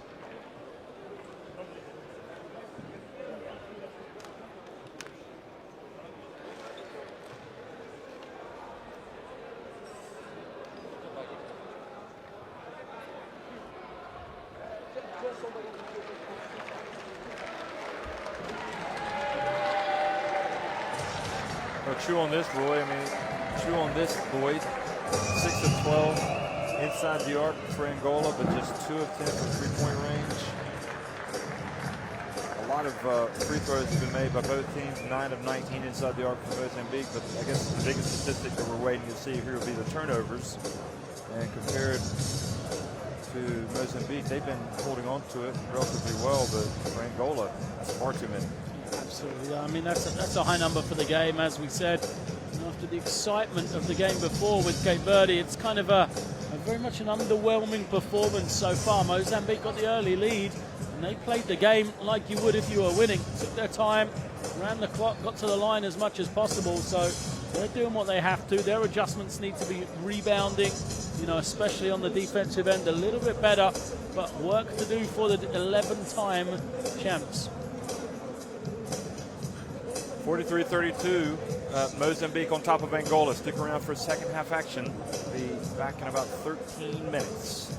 Chew on this, Roy. I mean, chew on this, Boyd. 6 of 12 inside the arc for Angola, but just 2 of 10 from three-point range. A lot of free throws have been made by both teams. 9 of 19 inside the arc for Mozambique, but I guess the biggest statistic that we're waiting to see here will be the turnovers. And compared to Mozambique, they've been holding on to it relatively well, but for Angola, that's far too many. Absolutely. I mean, that's a high number for the game, as we said. After the excitement of the game before with Cape Verde, it's kind of a very much an underwhelming performance so far. Mozambique got the early lead, and they played the game like you would if you were winning. Took their time, ran the clock, got to the line as much as possible. So they're doing what they have to. Their adjustments need to be rebounding, you know, especially on the defensive end, a little bit better, but work to do for the 11-time champs. 43-32, Mozambique on top of Angola. Stick around for second half action. Be back in about 13 minutes.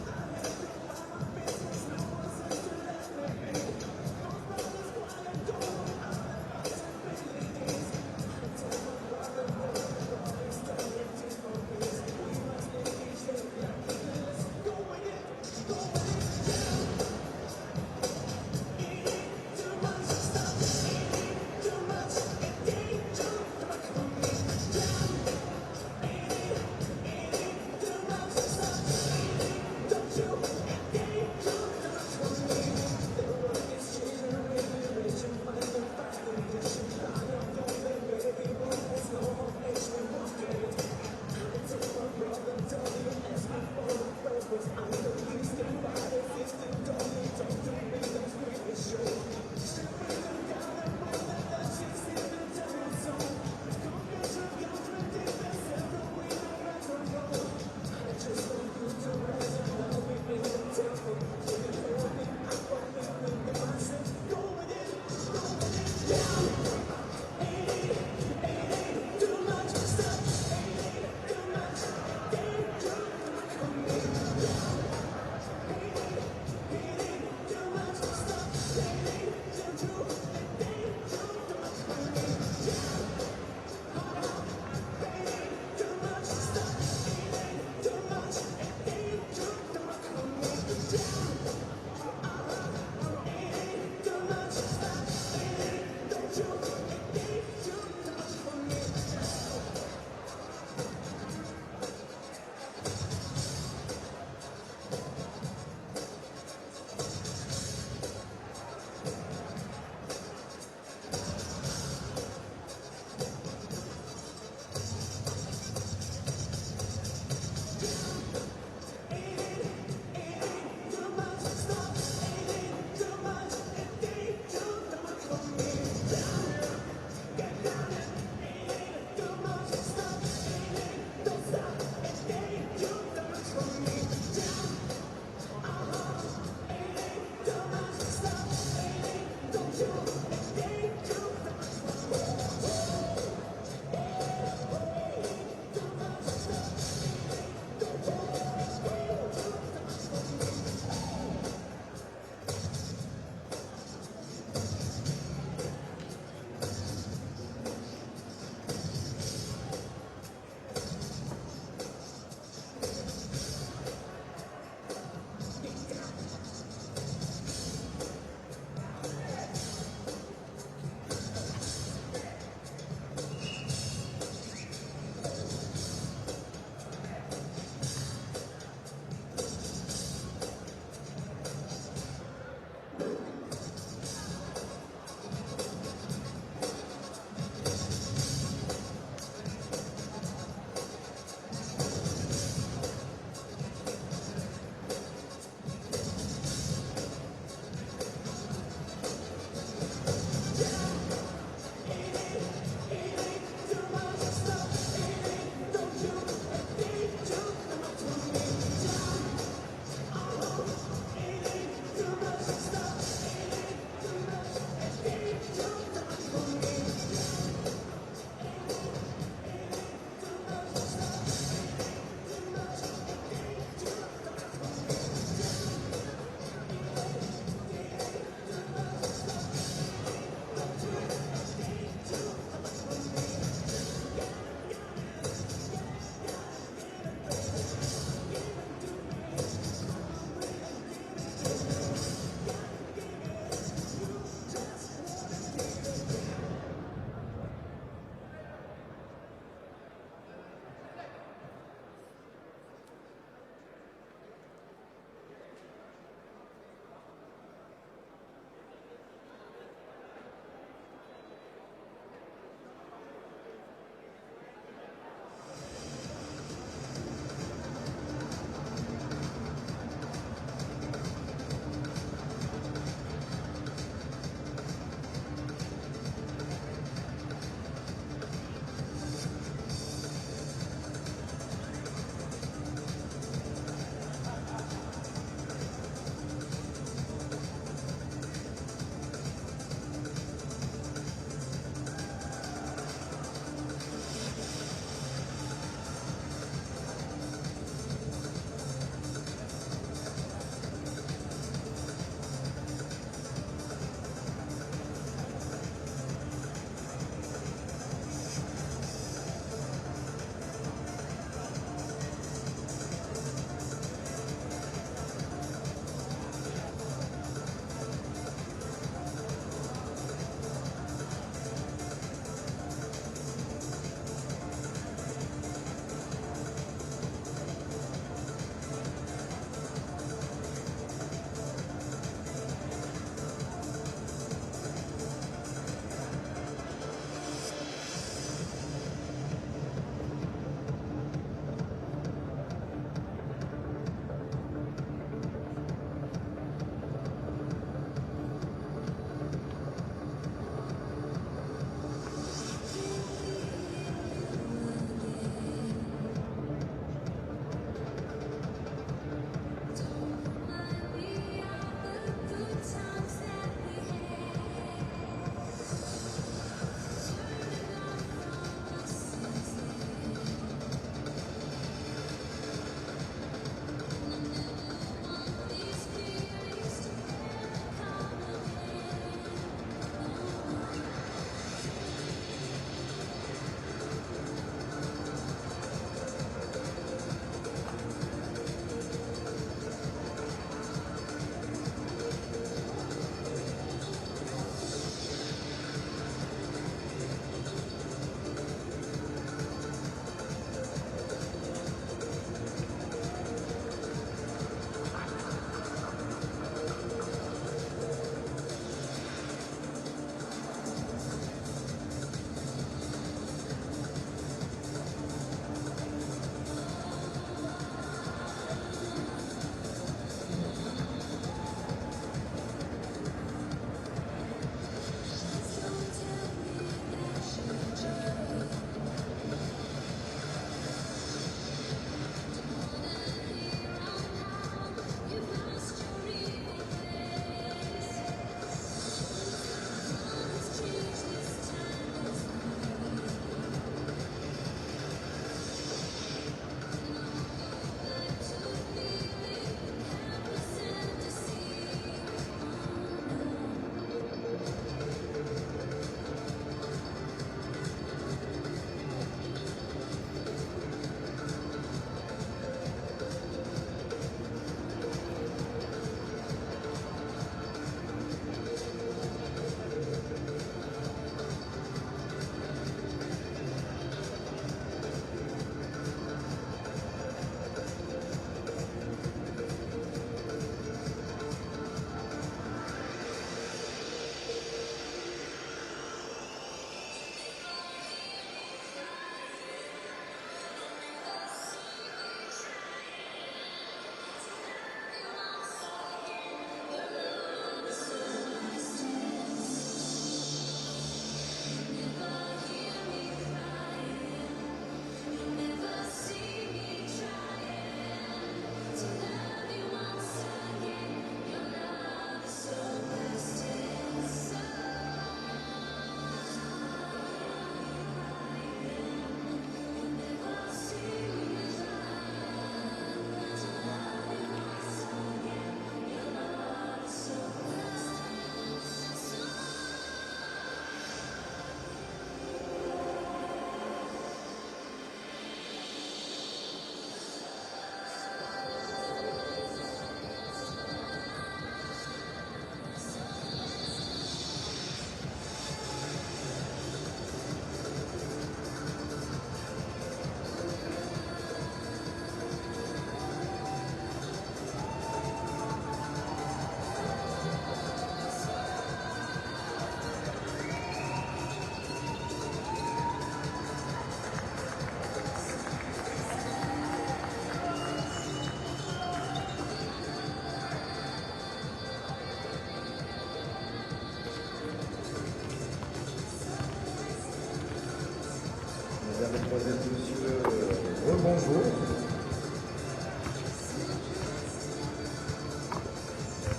bonjour.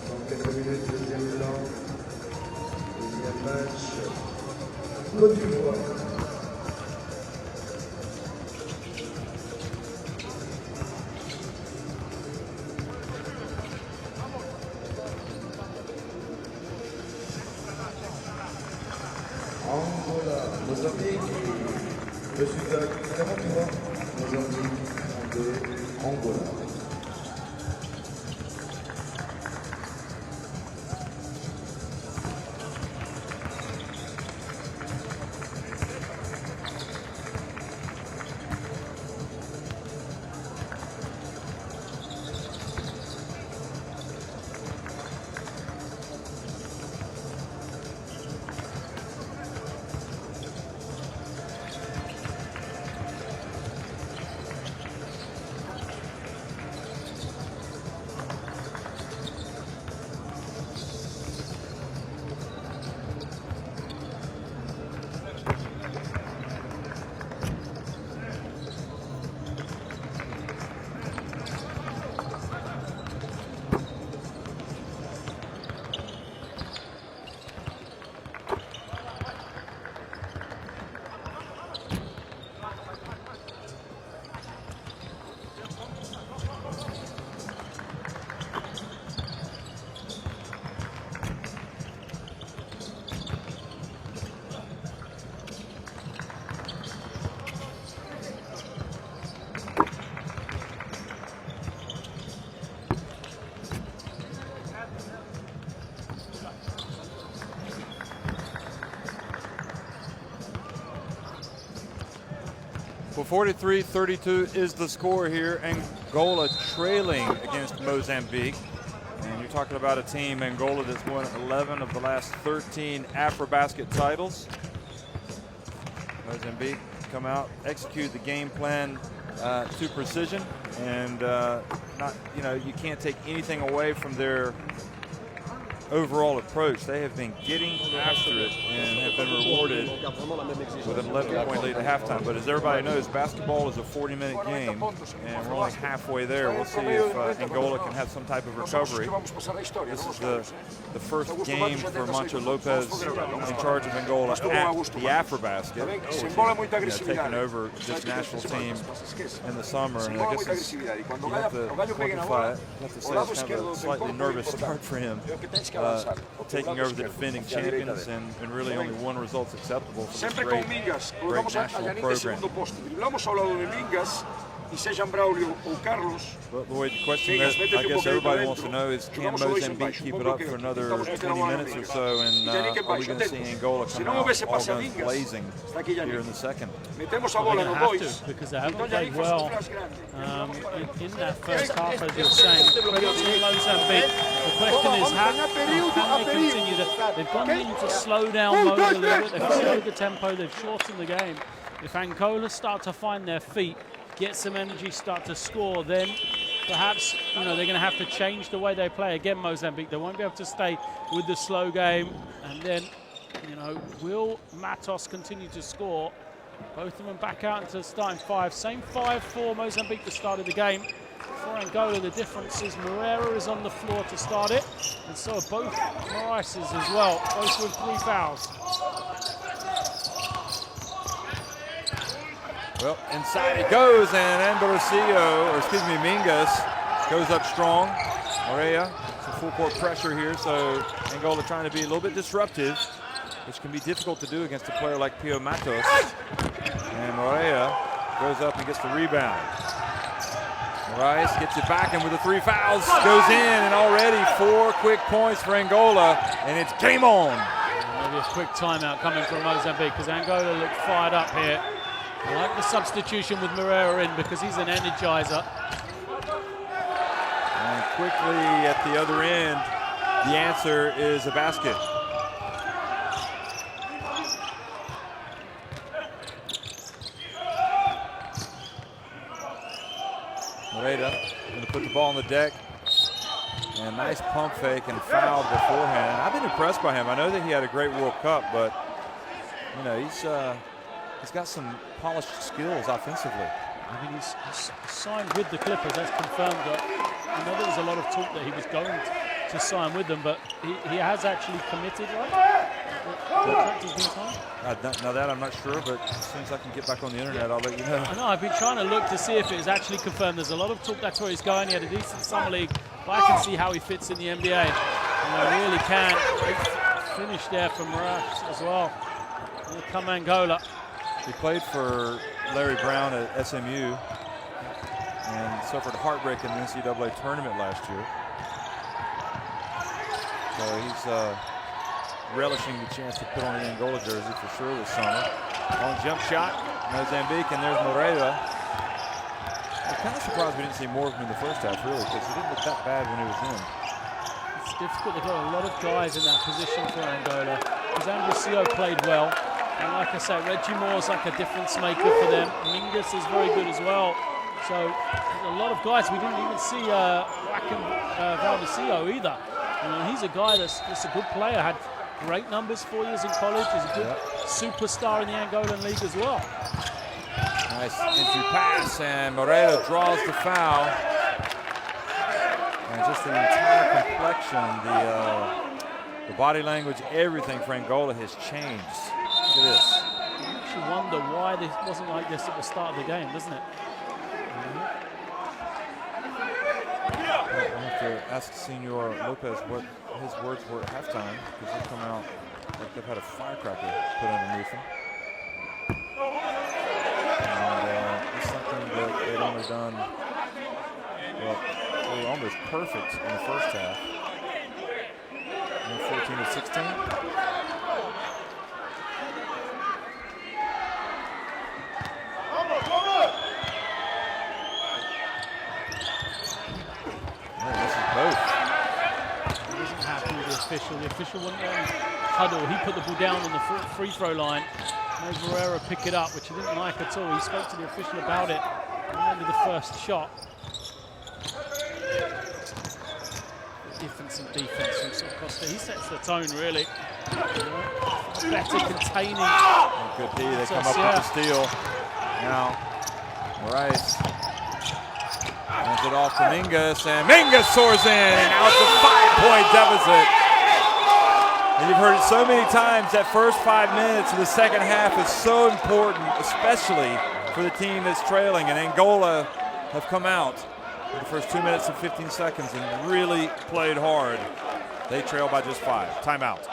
Dans quelques minutes, deuxième plan. Deuxième match. Côte d'Ivoire. Angola, Mozambique, le Sudan 43, Mozambique 32, Angola. Well, 43-32 is the score here. Angola trailing against Mozambique. And you're talking about a team, Angola, that's won 11 of the last 13 AfroBasket titles. Mozambique come out, execute the game plan to precision, and you can't take anything away from their overall approach. They have been getting after it and have been rewarded with an 11-point lead at halftime. But as everybody knows, basketball is a 40-minute game, and we're only halfway there. We'll see if Angola can have some type of recovery. This is the first game for Mancho Lopez in charge of Angola at the AfroBasket, taking over this national team in the summer. And I guess you have to quantify it. You have to say it's kind of a slightly nervous start for him. Taking over the defending champions and really only one result's acceptable for this great national program. Well, the question that I guess everybody wants to know is, can Mozambique keep it up for another 20 minutes or so, and are we going to see Angola come out all guns blazing here in the second? They're going to have to, because they haven't played well in that first half, as you're saying. Credit to Mozambique. The question is, how can they continue to? They've gone into slow down mode a little bit. They've slowed the tempo. They've shortened the game. If Angola start to find their feet, get some energy, start to score, then perhaps they're going to have to change the way they play. Again, Mozambique, they won't be able to stay with the slow game. And then, will Matos continue to score? Both of them back out into the starting five. Same five for Mozambique at the start of the game. For Angola, the difference is Moreira is on the floor to start it, and so are both Morais as well, both with 3 fouls. Well, inside it goes, and Mingus goes up strong. Moreira, some full court pressure here, so Angola trying to be a little bit disruptive, which can be difficult to do against a player like Pio Matos. And Moreira goes up and gets the rebound. Morais gets it back, and with the 3 fouls, goes in, and already 4 quick points for Angola, and it's game on. Maybe a quick timeout coming from Mozambique, because Angola look fired up here. I like the substitution with Moreira in, because he's an energizer. And quickly at the other end, the answer is a basket. Moreira going to put the ball on the deck. And nice pump fake and foul beforehand. I've been impressed by him. I know that he had a great World Cup, but he's got some polished skills offensively. I mean, he's signed with the Clippers. That's confirmed. I know there was a lot of talk that he was going to sign with them, but he has actually committed, right? Now that I'm not sure, but as soon as I can get back on the internet, I'll let you know. I know, I've been trying to look to see if it is actually confirmed. There's a lot of talk that's where he's going. He had a decent summer league, but I can see how he fits in the NBA. And really can finish there from Rush as well. Here come Angola. He played for Larry Brown at SMU and suffered heartbreak in the NCAA tournament last year. So he's relishing the chance to put on the Angola jersey for sure this summer. Long jump shot, Mozambique, and there's Moreira. I'm kind of surprised we didn't see more of him in the first half, really, because he didn't look that bad when he was in. It's difficult. They've got a lot of guys in that position for Angola. Because Andresio played well. And like I say, Reggie Moore's like a difference maker for them. Mingus is very good as well. So a lot of guys. We didn't even see Joaquim Valdesio either. He's a guy that's just a good player. Had great numbers 4 years in college. He's a good superstar in the Angolan league as well. Nice entry pass, and Moreira draws the foul. And just the entire complexion, the body language, everything for Angola has changed. Look at this. You actually wonder why this wasn't like this at the start of the game, doesn't it? I have to ask Senor Lopez what his words were at halftime, because they've come out like they've had a firecracker put underneath them. And it's something that they'd only done, well, they were almost perfect in the first half. 14 to 16. The official went on huddle. He put the ball down on the free throw line. Made Moreira pick it up, which he didn't like at all. He spoke to the official about it at the end of the first shot. Defense and defense from Costa. He sets the tone, really. Better containing. Good D. They come up with the steal. Now, Rice hands it off to Mingus, and Mingus soars in, and now it's a 5-point deficit. And you've heard it so many times, that first 5 minutes of the second half is so important, especially for the team that's trailing. And Angola have come out in the first 2 minutes and 15 seconds and really played hard. They trail by just 5. Timeout.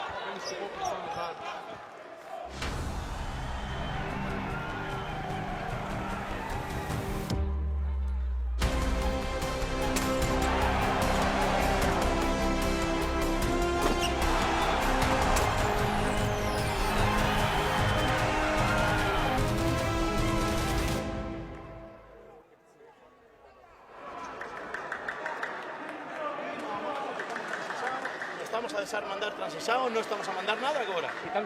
Estamos a mandar transição, não estamos a mandar nada agora. Ok?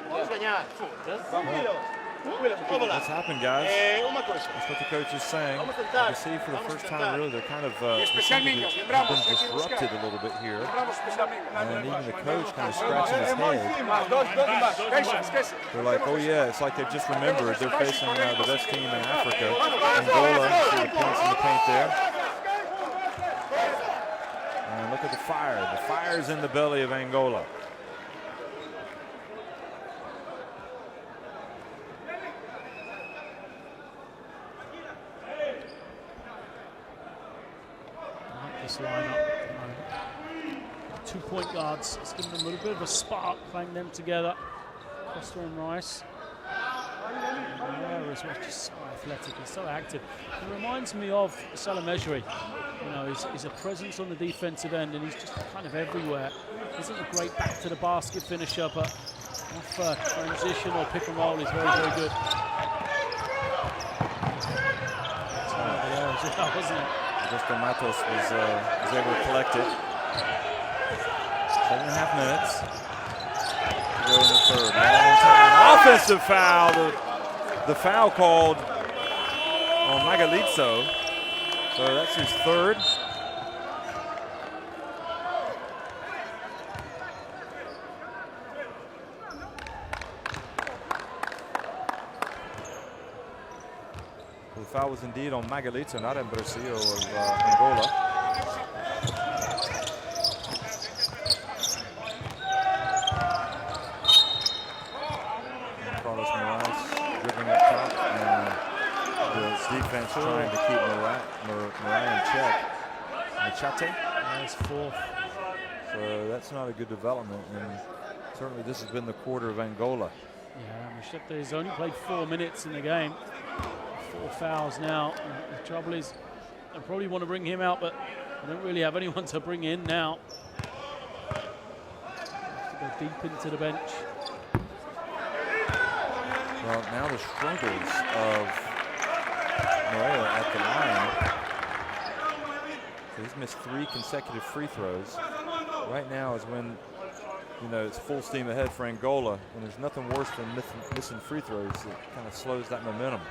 Vamos ganhar. What's happened, guys? Uma coisa. That's what the coach is saying. Vamos tentar. You see, for the first time, really, they're kind of been disrupted a little bit here. And even the coach kind of scratching his head. They're like, oh yeah, it's like they've just remembered they're facing the best team in Africa. Angola, see the points in the paint there. And look at the fire. The fire's in the belly of Angola. This lineup, 2 point guards. It's given them a little bit of a spark playing them together. Costa and Rice. Moreira is just so athletic, he's so active. It reminds me of Salamejri. He's a presence on the defensive end, and he's just kind of everywhere. Isn't a great back to the basket finisher, but off transition or pick and roll is very, very good. That's there as well, wasn't it? Augusto Matos was able to collect it. 7.5 minutes. Go in the third. Long time. Offensive foul. The foul called on Magalitzo. So that's his third. The foul was indeed on Magalito, not Ambrosio of Angola. Carlos Moraes dribbling up top, and the defense trying to keep Moraes in check. Machate. That's fourth. So that's not a good development, and certainly this has been the quarter of Angola. Yeah, Machete has only played 4 minutes in the game. 4 fouls now. And the trouble is, I probably want to bring him out, but I don't really have anyone to bring in now. Have to go deep into the bench. Well, now the struggles of Moreira at the line. So he's missed 3 consecutive free throws. Right now is when, you know, it's full steam ahead for Angola, and there's nothing worse than missing free throws. It kind of slows that momentum.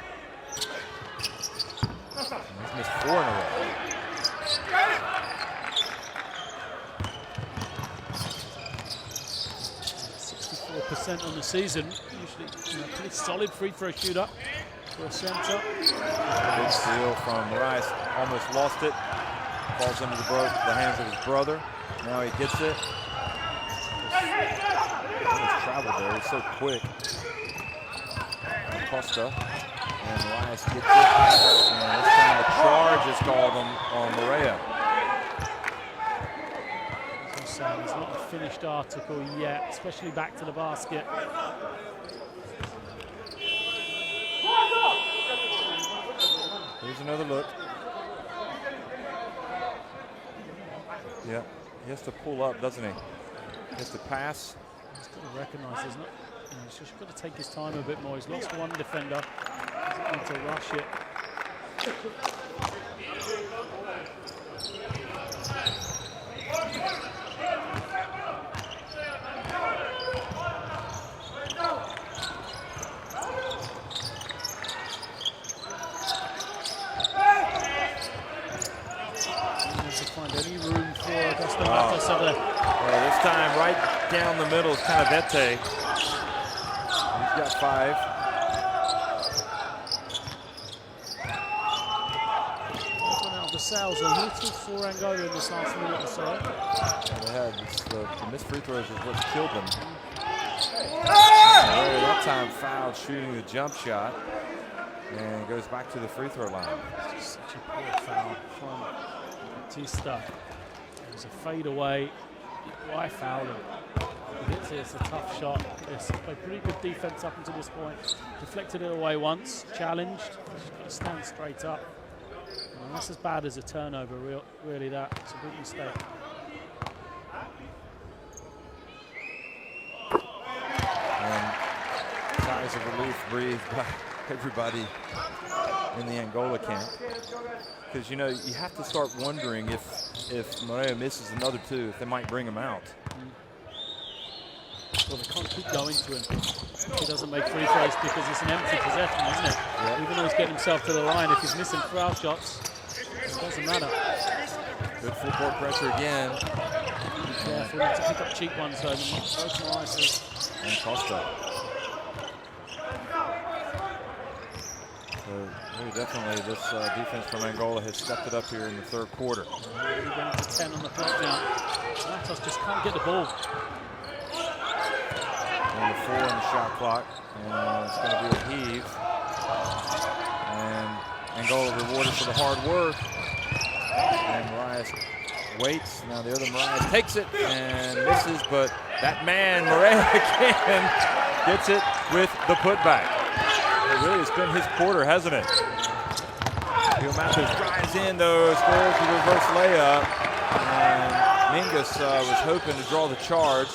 And he's missed 4 in a row. 64% on the season. Usually, you know, pretty solid free throw shooter for a center. Big steal from Rice. Almost lost it. Falls into the hands of his brother. Now he gets it. Almost traveled there. He's so quick. Costa. And Rice gets it. And this time the charge is called on Moreira. As I'm saying, it's not a finished article yet, especially back to the basket. Here's another look. Yeah, he has to pull up, doesn't he? He has to pass. He's got to recognise there's not. You know, he's just got to take his time a bit more. He's lost one defender. Doesn't need to rush it. Find any room for Augusto Matos over there. Well, this time right down the middle is Canavete. He's got 5. Out of the sales a little for Angola in this last minute or so. Yeah, they had the missed free throws is what's killed them. That time fouled shooting the jump shot and goes back to the free throw line. It's just such a poor foul from Batista. It was a fade away. Why foul him? It's a tough shot. It's played pretty good defense up until this point. Deflected it away once. Challenged. Just got to stand straight up. And that's as bad as a turnover. Really, that it's a big mistake. And sighs of relief breathed by everybody in the Angola camp. Because, you know, you have to start wondering if Moreira misses another 2, if they might bring him out. Well, they can't keep going to him. He doesn't make free throws because it's an empty possession, isn't it? Yep. Even though he's getting himself to the line, if he's missing foul shots, it doesn't matter. Good full court pressure again. Be careful not to pick up cheap ones, though. Both Moraes and Costa. So really definitely this defense from Angola has stepped it up here in the 3rd quarter. Really going to 10 on the clock now. Matos just can't get the ball. Only 4 on the shot clock, and it's going to be a heave. And Angola rewarded for the hard work. And Moraes waits. Now the other Moraes takes it and misses, but that man, Moreira, again, gets it with the putback. It really has been his quarter, hasn't it? Gil Matos drives in, though, scores the reverse layup. And Mingus was hoping to draw the charge.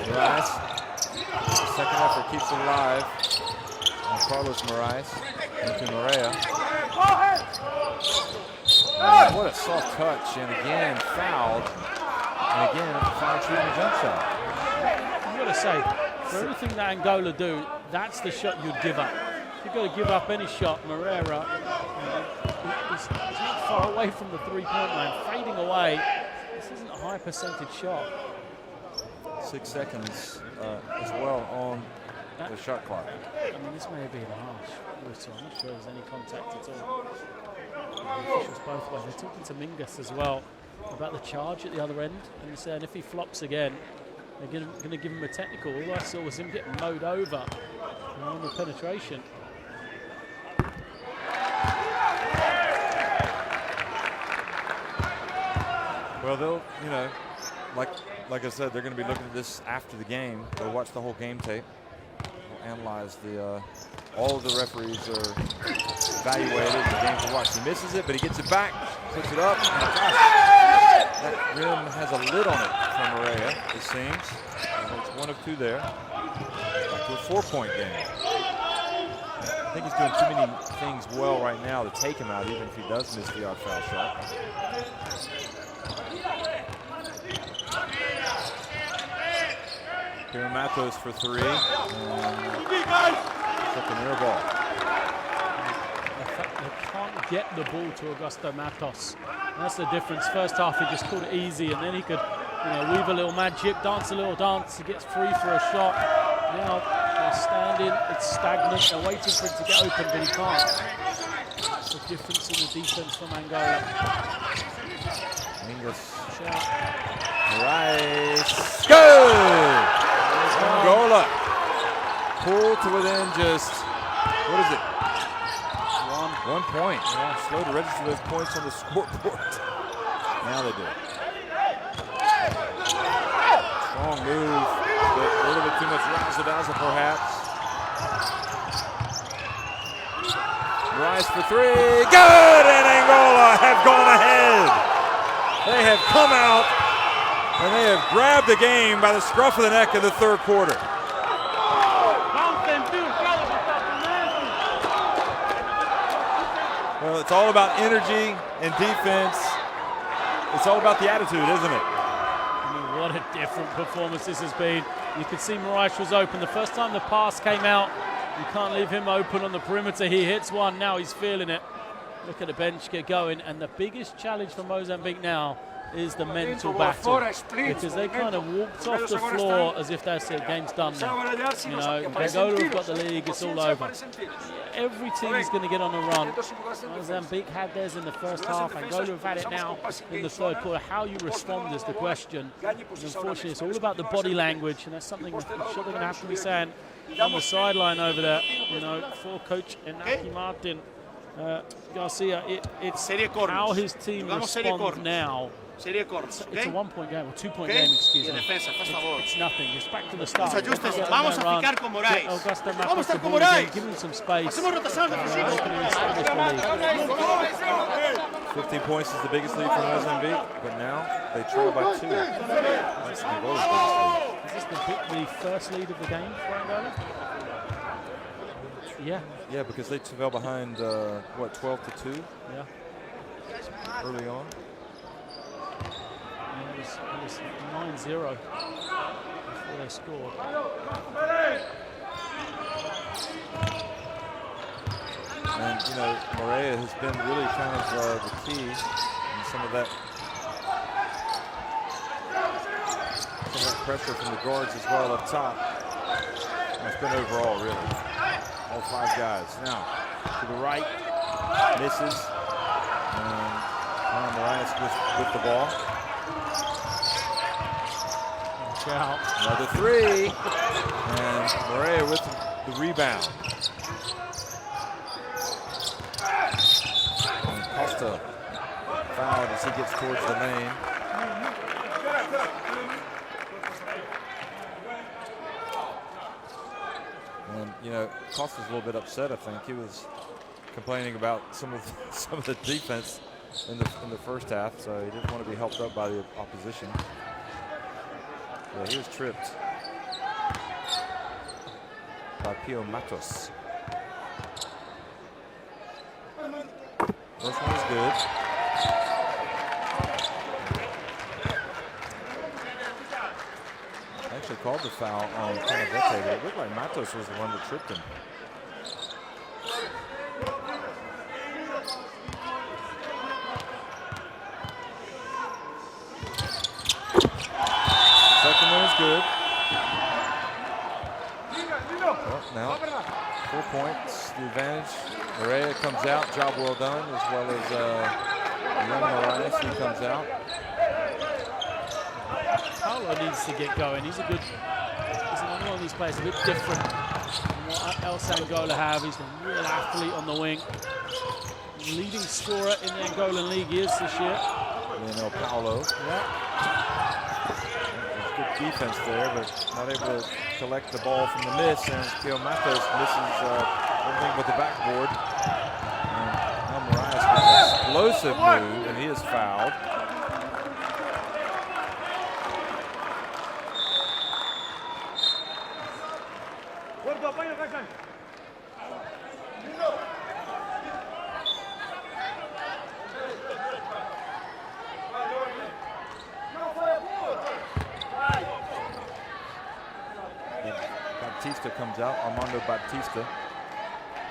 Moraes, second effort keeps it alive. And Carlos Moraes into Moreira. And what a soft touch, and again fouled. And again, foul shooting a jump shot. I've got to say, for everything that Angola do, that's the shot you'd give up. You've got to give up any shot. Moreira, he's not far away from the three-point line, fading away. This isn't a high percentage shot. 6 seconds as well on the shot clock. I mean, this may have been a harsh whistle. I'm not sure there's any contact at all. The officials both ways. They're talking to Mingus as well about the charge at the other end, and they're saying if he flops again, they're going to give him a technical. All I saw was him getting mowed over on the penetration. Well, they'll, you know, like I said, they're going to be looking at this after the game. They'll watch the whole game tape. They'll analyze the. All of the referees are evaluated. The game to watch. He misses it, but he gets it back, puts it up. And gosh, that rim has a lid on it from Morea, it seems. And it's 1 of 2 there. Back to a 4-point game. I think he's doing too many things well right now to take him out, even if he does miss the odd foul shot. Here Matos for 3. An air ball. They can't get the ball to Augusto Matos. That's the difference. First half he just called it easy, and then he could, you know, weave a little magic, dance a little dance. He gets free for a shot. Now they're standing. It's stagnant. They're waiting for him to get open, but he can't. That's the difference in the defense from Angola. Mingus. Shot. Rice. Good! Angola. Pull to within just, what is it? 1 point. Yeah, slow to register those points on the scoreboard. Now they do. Strong move, but a little bit too much razzle-dazzle perhaps. Rice for 3, good! And Angola have gone ahead. They have come out and they have grabbed the game by the scruff of the neck in the 3rd quarter. Well, it's all about energy and defense. It's all about the attitude, isn't it? I mean, what a different performance this has been. You could see Moraes was open. The first time the pass came out, you can't leave him open on the perimeter. He hits one, now he's feeling it. Look at the bench get going. And the biggest challenge for Mozambique now is the mental battle, because they kind of walked off the floor as if that's it, game's done now. You know, Angola have got the league, it's all over. Every team is going to get on a run. Mozambique had theirs in the first half. Angola have had it now in the 3rd quarter. How you respond is the question. And unfortunately, it's all about the body language, and that's something I'm sure they're going to have to be saying on the sideline over there. You know, for Coach Inaki Martin Garcia, it's how his team responds now. It's a 1-point game, or 2-point game, excuse me. It's nothing. It's back to the start. Vamos a ficar con Moraes. Vamos a estar con Moraes. Give him some space. Hacemos rotación defensiva. 15 points is the biggest lead for Mozambique, but now they trail by 2. That's Angola's biggest lead. Is this the first lead of the game for Angola? Yeah. Yeah, because they fell behind, 12-2? Yeah. Early on. It was 9-0 before they scored. And, you know, Morea has been really kind of the key in some of that pressure from the guards as well up top. And it's been overall, really. All 5 guys. Now, to the right, misses. And Moraes with the ball. Out. Another 3, and Morea with the rebound. And Costa fouled as he gets towards the lane. And you know, Costa's a little bit upset. I think he was complaining about some of the defense in the first half, so he didn't want to be helped up by the opposition. Yeah, he was tripped by Pio Matos. First one is good. Actually called the foul on Canavete, but it looked like Matos was the one that tripped him. good. Well, now 4 points, the advantage. Morea comes out, job well done, as well as young Moraes, he comes out. Paulo needs to get going. He's another one of these players a bit different from what else Angola have. He's a real athlete on the wing. Leading scorer in the Angolan league is this year. And Paulo. Yeah. There's good defense there, but not able to collect the ball from the miss, and Pio Matos misses everything but the backboard. And now Moraes with an explosive move, and he is fouled. Batista comes out, Armando Batista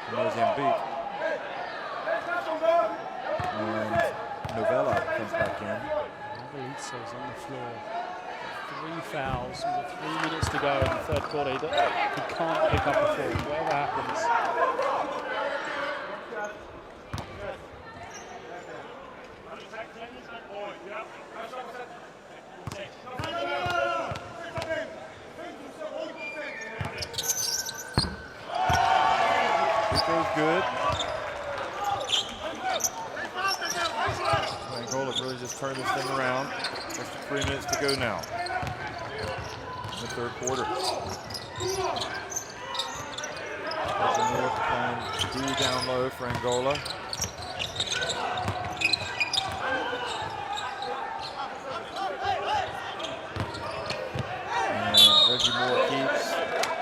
from Mozambique. And Novella comes back in. Velizo's on the floor. 3 fouls with 3 minutes to go in the third quarter. He can't pick up a foul, whatever happens. Good. Angola really just turned this thing around. Just 3 minutes to go now in the third quarter. Playing D down low for Angola. And Reggie Moore keeps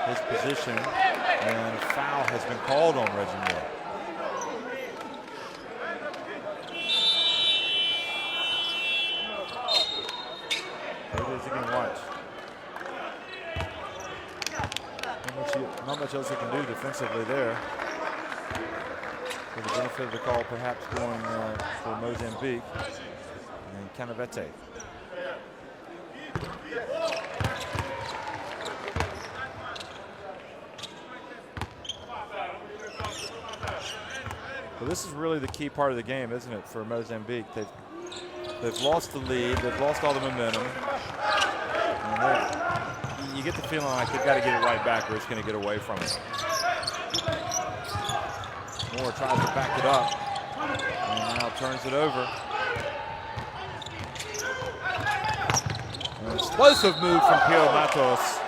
his position. And a foul has been called on Reggie Moore. There it is again, watch. Not much else he can do defensively there. For the benefit of the call, perhaps going for Mozambique and Canavete. Well, this is really the key part of the game, isn't it, for Mozambique? They've lost the lead, they've lost all the momentum. And you get the feeling like they've got to get it right back or it's going to get away from it. Moore tries to back it up and now turns it over. An explosive move from Pio Matos.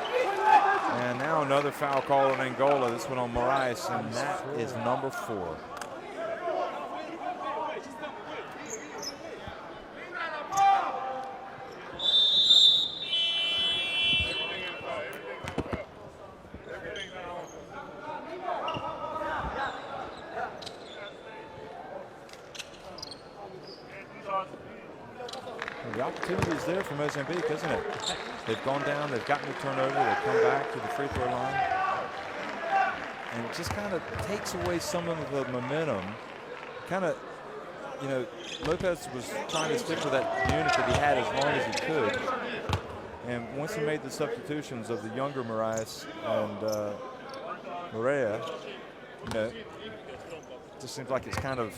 And now another foul call on Angola, this one on Moraes, and that is number 4. The opportunity is there for Mozambique, isn't it? They've gone down, they've gotten a turnover, they've come back to the free throw line. And it just kind of takes away some of the momentum. Kind of, you know, Lopez was trying to stick with that unit that he had as long as he could. And once he made the substitutions of the younger Moraes and Morea, you know, it just seems like it's kind of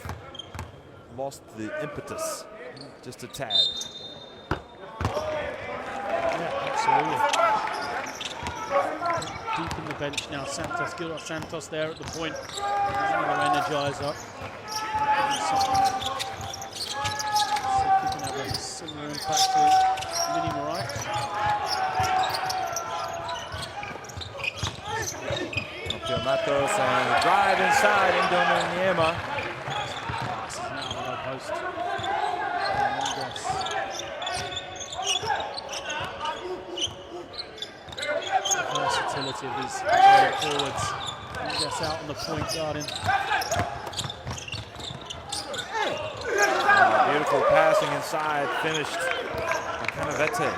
lost the impetus just a tad. Yeah, absolutely. Deep in the bench now, Santos, Gilbert Santos there at the point. He's going to energize up. So he can have a similar impact to Mini Moraes. Pio Matos and a drive inside Indonesiema. This is now on our post. Versatility of these forwards. Gets out on the point guarding. Beautiful passing inside, finished by Canavete.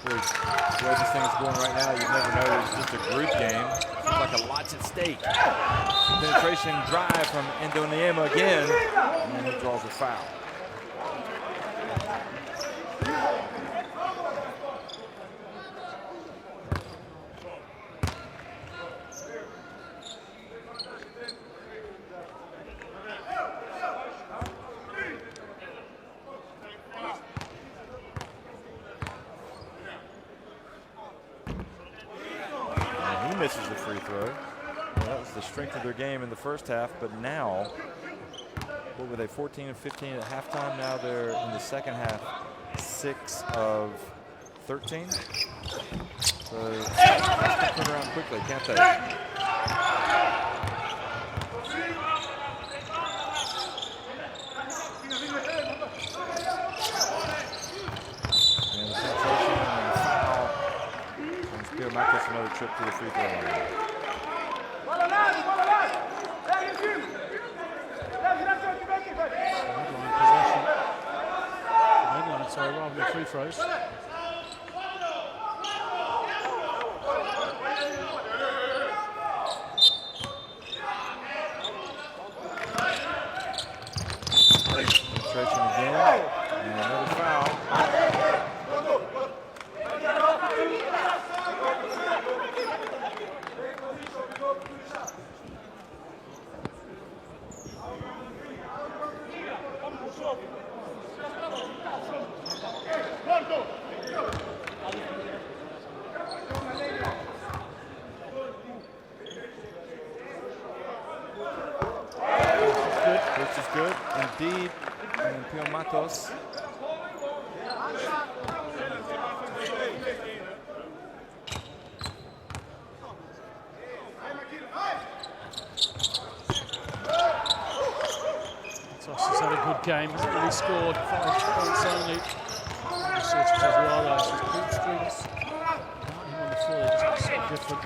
The way this thing is going right now, you never know it's just a group game. It's like a lot's at stake. Penetration drive from Indonesiema again, and he draws a foul. misses the free throw. Well, that was the strength of their game in the first half, but now, what were they, 14 and 15 at halftime? Now they're in the second half, 6 of 13. So they can turn around quickly, can't they? And the penetration and the foul. And Spear might get another trip to the free throw line. Sorry, rather than free throws. Penetration again, and another foul. This is good, indeed. And Pio Matos. Toss has had a good game. Hasn't really scored 5 points only. Obviously, it's because we are there. It's his bootstrings. Without him on the floor, they just look so different.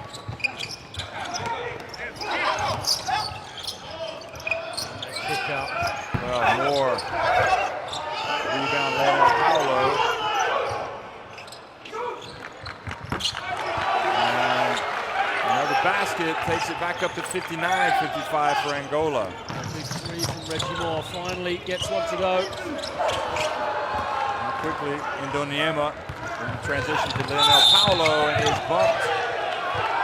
Kick out. Well, more. Rebound there, Paulo. And another basket takes it back up to 59-55 for Angola. Big three from Reggie Moore. Finally gets one to go. And quickly, Indoniema in transition to Lionel Paulo, and is bumped.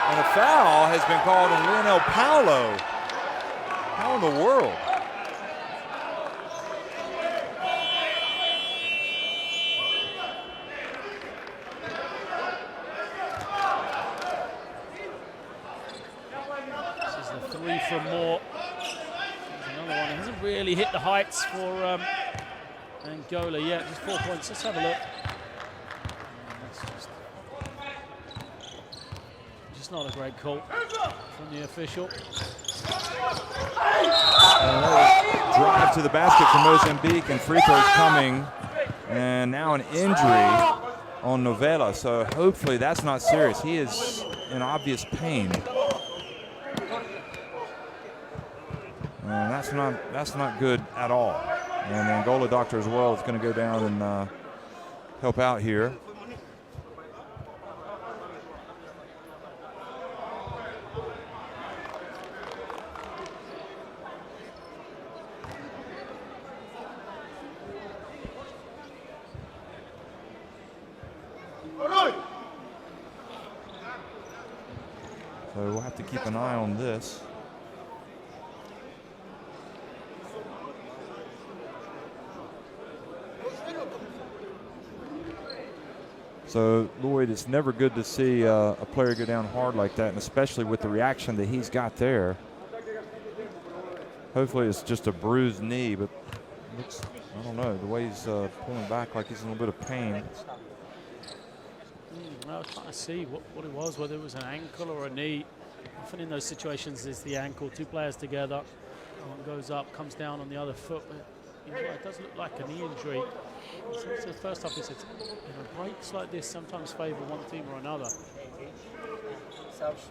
And a foul has been called on Lionel Paulo. How in the world? From Moore. Another one. He hasn't really hit the heights for Angola yet. Just 4 points. Let's have a look. That's just not a great call from the official. Drive to the basket for Mozambique, and free throws coming. And now an injury on Novella. So hopefully that's not serious. He is in obvious pain. And that's not good at all. And the Angola doctor as well is going to go down and help out here. So we'll have to keep an eye on this. So, Lloyd, it's never good to see a player go down hard like that, and especially with the reaction that he's got there. Hopefully it's just a bruised knee, but looks, I don't know, the way he's pulling back like he's in a little bit of pain. I was trying to see what it was, whether it was an ankle or a knee. Often in those situations, it's the ankle, 2 players together. One goes up, comes down on the other foot. But it does look like a knee injury. So the first off, he said, breaks like this sometimes favour one team or another. Perhaps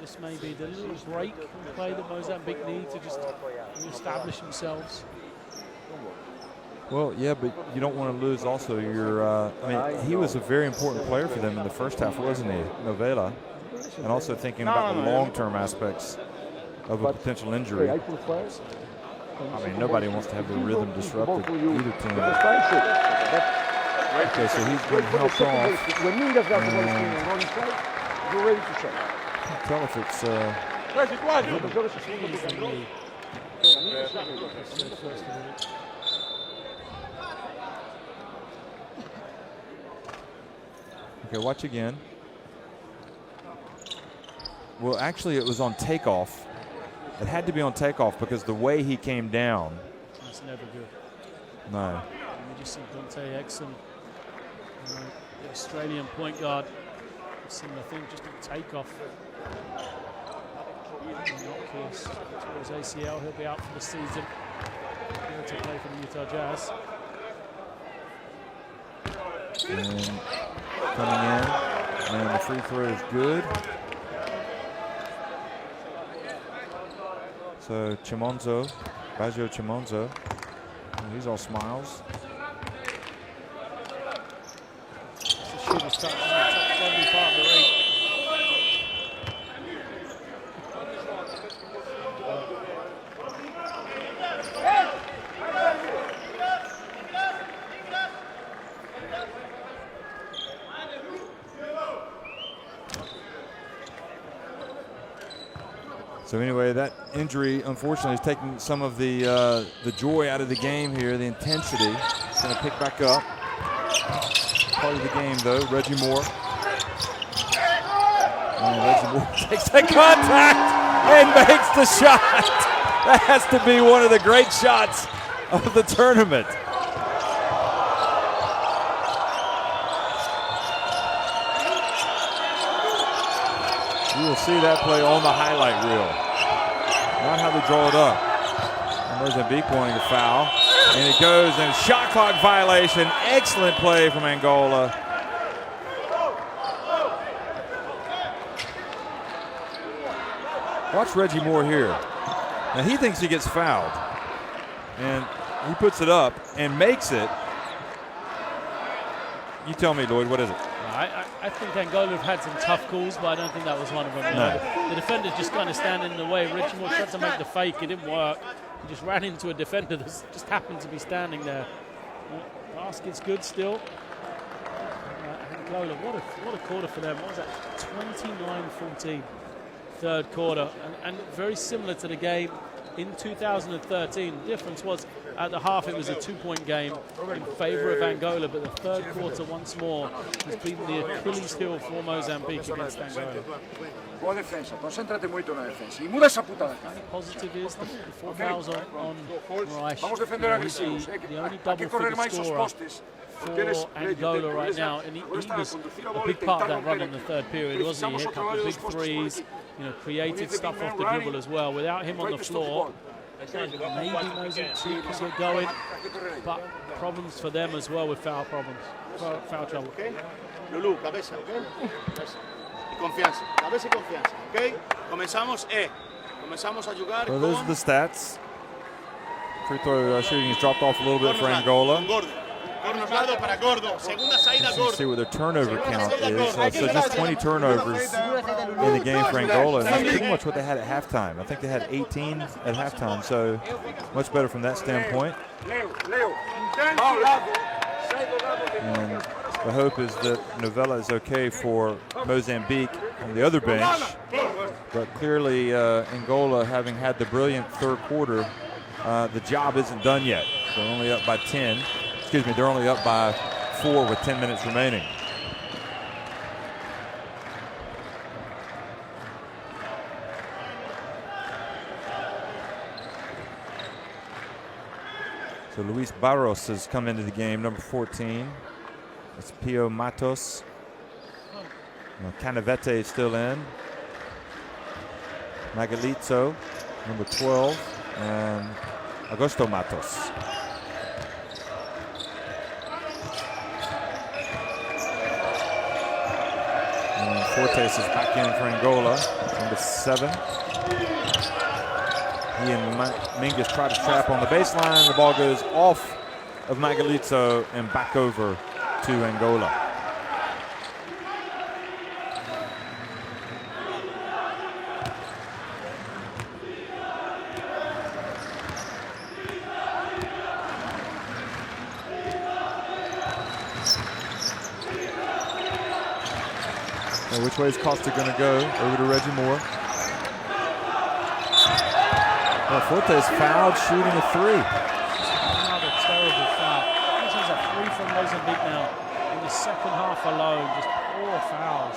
this may be the little break in play that Mozambique need to just establish themselves. Well, yeah, but you don't want to lose also your, I mean, he was a very important player for them in the first half, wasn't he, Novella? And also thinking about the long-term aspects of a potential injury. I mean, nobody wants to have their rhythm disrupted, either team. Okay, so he's been helped off. Can't tell if it's... Okay, watch again. Well, actually, it was on takeoff. It had to be on takeoff because the way he came down. That's never good. No. We just see Dante Exum, the Australian point guard. Similar thing, just on takeoff. Knockers towards ACL. He'll be out for the season. Here to play for the Utah Jazz. And coming in, and the free throw is good. So Chimonzo, Baggio Chimonzo, he's all smiles. It's a shooter's touch, it's going to be part of the ring. So anyway, that injury, unfortunately, has taken some of the joy out of the game here, the intensity. It's going to pick back up. Part of the game, though. Reggie Moore. And Reggie Moore takes that contact and makes the shot. That has to be one of the great shots of the tournament. You will see that play on the highlight reel. Not how they draw it up. And Mozambique wanting a foul. And it goes, and shot clock violation. Excellent play from Angola. Watch Reggie Moore here. Now he thinks he gets fouled. And he puts it up and makes it. You tell me, Lloyd, what is it? I think Angola have had some tough calls, but I don't think that was one of them. No. The defender just kind of standing in the way. Reggie Moore tried to make the fake. It didn't work. He just ran into a defender that just happened to be standing there. Basket's good still. Angola, what a quarter for them. What was that? 29-14, third quarter. And very similar to the game in 2013. The difference was at the half it was a 2-point game in favor of Angola, but the third quarter once more has been the Achilles heel for Mozambique against Angola. Boa defensa, concéntrate muito na defensa. E muda essa puta da cara. Positive is the 4 fouls on Moraes. Vamos defender agresivos. The only Hay que correr double-figure máis os scorer postes. for Angola right now, and he was a big part of that run in the third period, wasn't he? He hit a couple of big threes, created stuff off the dribble as well. Without him on the floor, maybe Mozambique can get going, but problems for them as well with foul trouble. Okay. Lulu, cabeza, ¿ok? Cabeza. Y confianza, cabeza y confianza, ¿ok? Comenzamos a jugar. So those are the stats. Free throw shooting has dropped off a little bit for Angola. Let's see what their turnover count is. So just 20 turnovers in the game for Angola. And that's pretty much what they had at halftime. I think they had 18 at halftime, so much better from that standpoint. And the hope is that Novella is okay for Mozambique on the other bench. But clearly Angola, having had the brilliant third quarter, the job isn't done yet. They're only up by 10. Excuse me, they're only up by 4 with 10 minutes remaining. So Luis Barros has come into the game, number 14. It's Pio Matos. Canavete is still in. Magalitzo, number 12, and Augusto Matos. And Fortes is back in for Angola, number 7. He and Mingus try to trap on the baseline. The ball goes off of Magalitzo and back over to Angola. So which way is Costa going to go? Over to Reggie Moore. Fortes fouled shooting a 3. Another terrible foul. This is a 3 from Mozambique now in the second half alone. Just 4 fouls.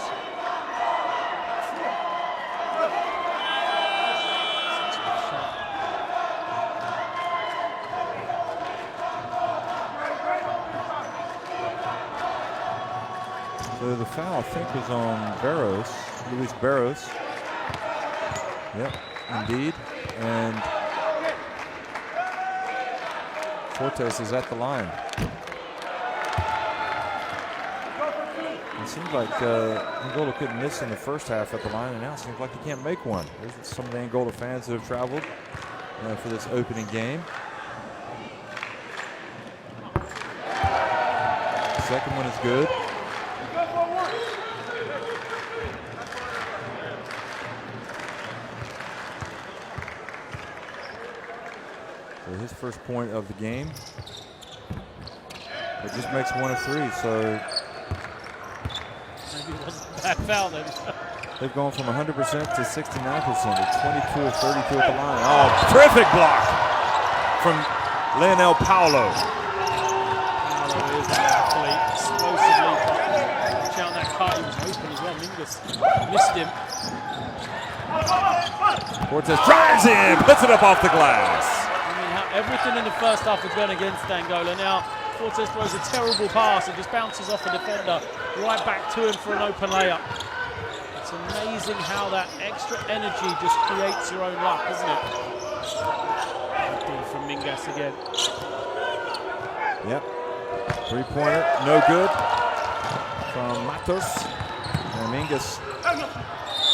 So the foul, I think, was on Barros, Luis Barros. Yep, indeed. And Fortes is at the line. It seems like Angola couldn't miss in the first half at the line, and now it seems like he can't make one. There's some of the Angola fans that have traveled for this opening game. The second one is good. So his first point of the game. It just makes 1 of 3, so maybe it wasn't a bad foul then. they've gone from 100% to 69% to 22 of 32 at the line. Oh, terrific block from Leonel Paulo. Paulo is an athlete, explosively, but watch out that cut, he was open as well. Mingus missed him. Fortes drives in, puts it up off the glass. I mean, everything in the first half has gone against Angola. Now, Fortes throws a terrible pass and just bounces off the defender right back to him for an open layup. It's amazing how that extra energy just creates your own luck, isn't it? From Mingus again. Yep. 3-pointer, no good from Matos. And Mingus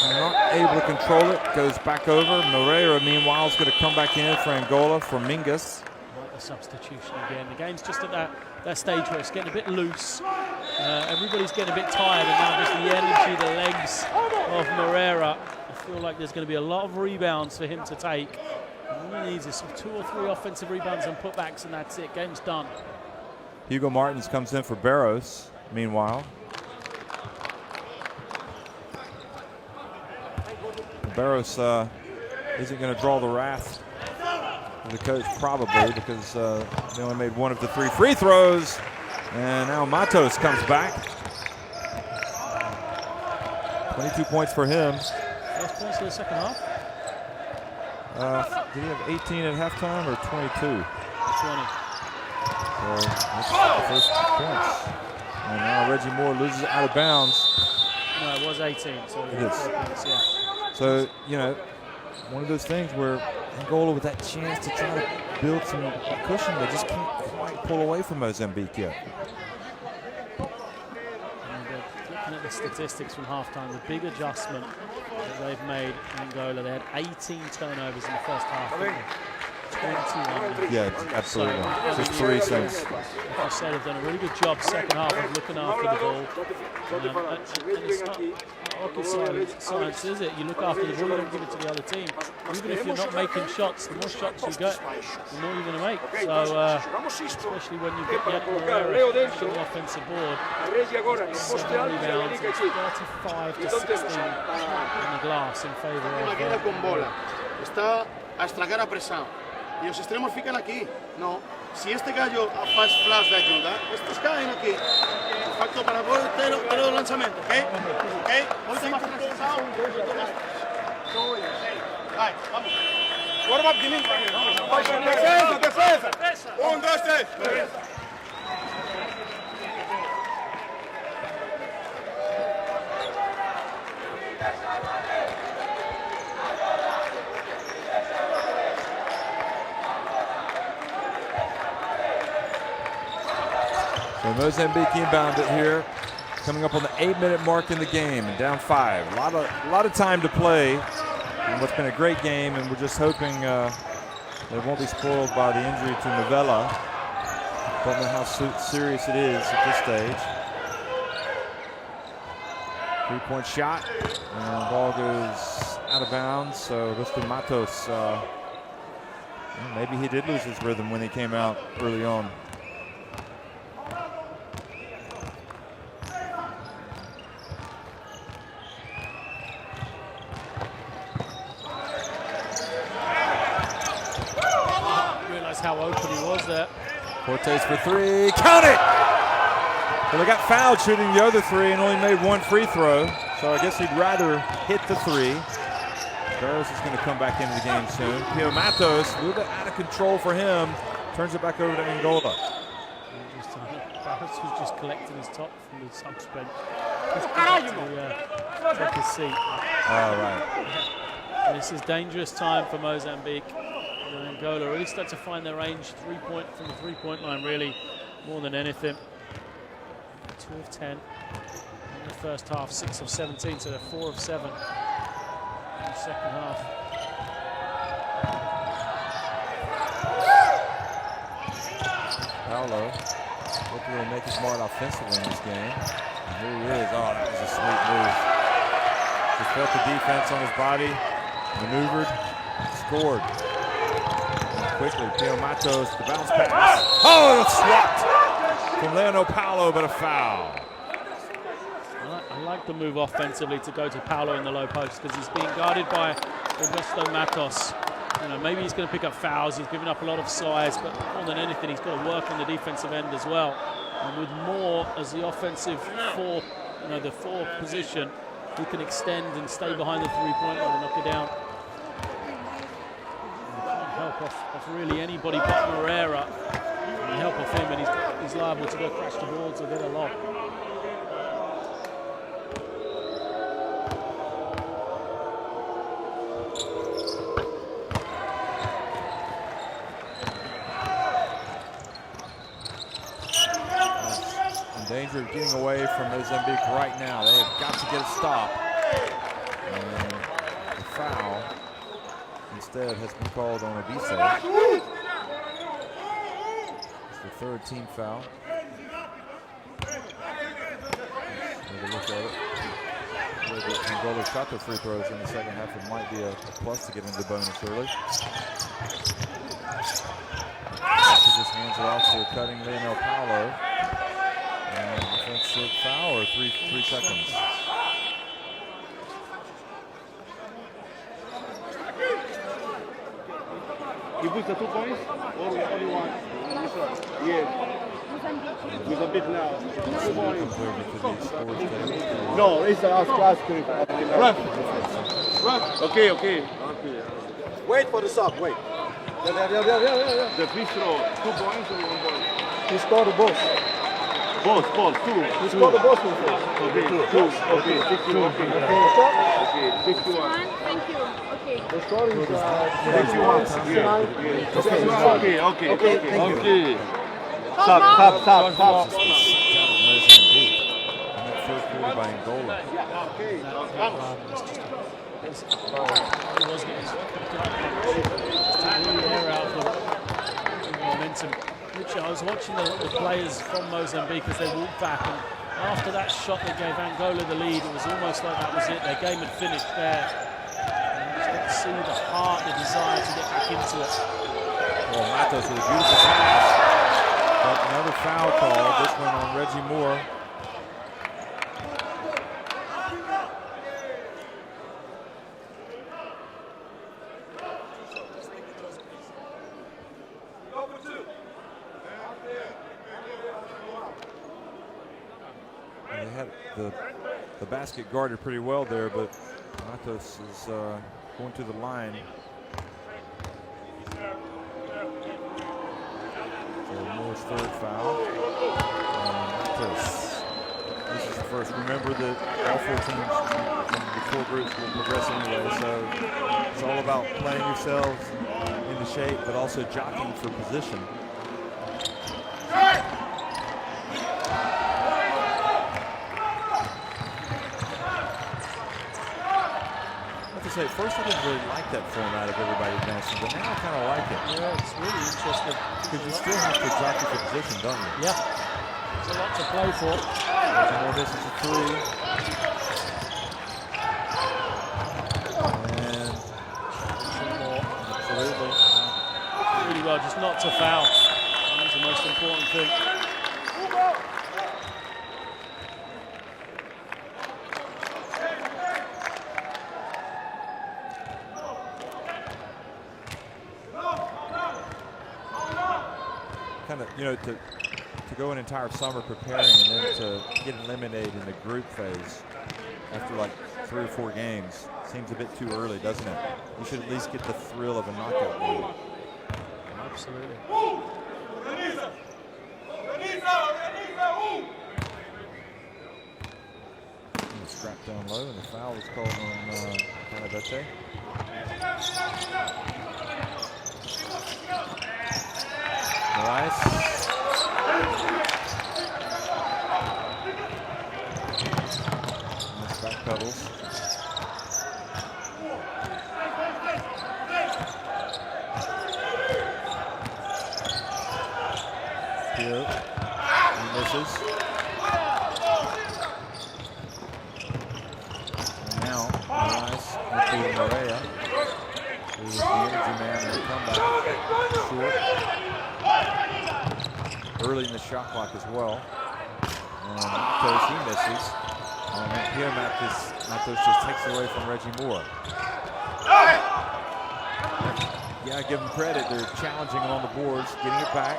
not able to control it, goes back over. Moreira, meanwhile, is going to come back in for Angola for Mingus. A substitution again. The game's just at that stage where it's getting a bit loose. Everybody's getting a bit tired, and now just the energy, the legs of Moreira. I feel like there's going to be a lot of rebounds for him to take. All he needs is 2 or 3 offensive rebounds and putbacks, and that's it. Game's done. Hugo Martins comes in for Barros, meanwhile. Barros isn't going to draw the wrath of the coach, probably, because they only made 1 of the 3 free throws. And now Matos comes back. 22 points for him. First points of the second half? Did he have 18 at halftime or 22? 20. So that's the first points. And now Reggie Moore loses out of bounds. No, it was 18. So it is. Points, yeah. So, you know, one of those things where Angola, with that chance to try to build some cushion, they just can't quite pull away from Mozambique yet. Looking at the statistics from halftime, the big adjustment that they've made in Angola, they had 18 turnovers in the first half. 21. Yeah, absolutely. Just 3 since. Like I said, they've done a really good job second half of looking after the ball. And it's not rocket science, is it? You look after the ball, you don't give it to the other team. Even if you're not making shots, the more shots you get, the more you're going to make. So, especially when you get Moreira pushing the offensive board, 7 rebounds, 35 to 16 in the glass in favor of Está a estragar a pressão. E os extremos ficam aqui. Não. Se este gallo faz flash de ajuda, estes caem aqui. De facto, para poder ter o lançamento, ok? Ok? Muito mais pressão. Vai, vamos. Warm up de mim. Defesa, defesa. 1, 2, 3. So Mozambique inbound it here, coming up on the 8-minute mark in the game and down 5. A lot of time to play in what's been a great game, and we're just hoping they won't be spoiled by the injury to Novella. Don't know how serious it is at this stage. 3-point shot, and the ball goes out of bounds. So let's do Matos. Maybe he did lose his rhythm when he came out early on. How open he was there. Fortes for 3, count it! Well, they got fouled shooting the other 3 and only made 1 free throw, so I guess he'd rather hit the 3. Barros is going to come back into the game soon. Pio Matos, a little bit out of control for him, turns it back over to Angola. Barros was just collecting his top from the subs bench. Take his seat. All right. This is dangerous time for Mozambique. Angola really start to find their range from the three-point line, really, more than anything. 2 of 10 in the first half, 6 of 17, so they're 4 of 7 in the second half. Paulo looking to make his mark offensively in this game. And here he is. Oh, that was a sweet move. Just felt the defense on his body, maneuvered, scored. And quickly, Pio Matos, the bounce pass. Oh, it's swapped from Leonel Paulo, but a foul. I like the move offensively to go to Paulo in the low post because he's being guarded by Augusto Matos. You know, maybe he's going to pick up fouls. He's giving up a lot of size, but more than anything, he's got to work on the defensive end as well. And with Moore as the offensive the 4 position, he can extend and stay behind the three-point line and knock it down. You can't help off really anybody but Moreira. You help off him, and he's liable to go crash the boards or get a lob. Danger of getting away from Mozambique right now. They have got to get a stop. And the foul instead has been called on Obise. It's the 3rd team foul. Take a look at it. Angola shot their free throws in the second half. It might be a plus to get into the bonus early. He just hands it off to cutting Leonel Paulo. And offensive foul or 3 seconds. You put the 2 points or only 1? Yes. Mozambique now. 2 points. No, it's our class. Okay. Wait for the sub, wait. Yeah. The free throw, 2 points or 1 point? He scored both. Both, 2. He scored both of them. Okay, 2. Okay, 61. Okay, 61. Thank you. Okay. The score is 61. Okay. Stop. Mozambique. And that third quarter by Angola. Momentum. Richard, I was watching the players from Mozambique as they walked back, and after that shot that gave Angola the lead, it was almost like that was it. Their game had finished there. And you just see the heart, the desire to get back into it. Well, Matos with a beautiful pass. But another foul call, this one on Reggie Moore. They had the basket guarded pretty well there, but Matos is going to the line. So Moore's 3rd foul. Matos. This is the first. Remember that all 4 teams from the 4 groups will progress anyway, so it's all about playing yourselves into shape, but also jockeying for position. Say, first I didn't really like that format of everybody advancing, but now I kind of like it. Yeah, it's really interesting. Because you still have to jockey for position, don't you? Yeah. There's a lot to play for. Moore misses a 3. And absolutely. Really well, just not to foul. That's the most important thing. To go an entire summer preparing and then to get eliminated in the group phase after like 3 or 4 games seems a bit too early, doesn't it? You should at least get the thrill of a knockout game. Absolutely. scrapped down low, and the foul was called on Canavete. Moraes. And this back pedals. Here, he misses. And now, Moraes into Morea, who is the energy man in the comeback. Short. Early in the shot clock as well. And Matos, he misses. And here Matos just takes away from Reggie Moore. Yeah, I give them credit. They're challenging him on the boards, getting it back.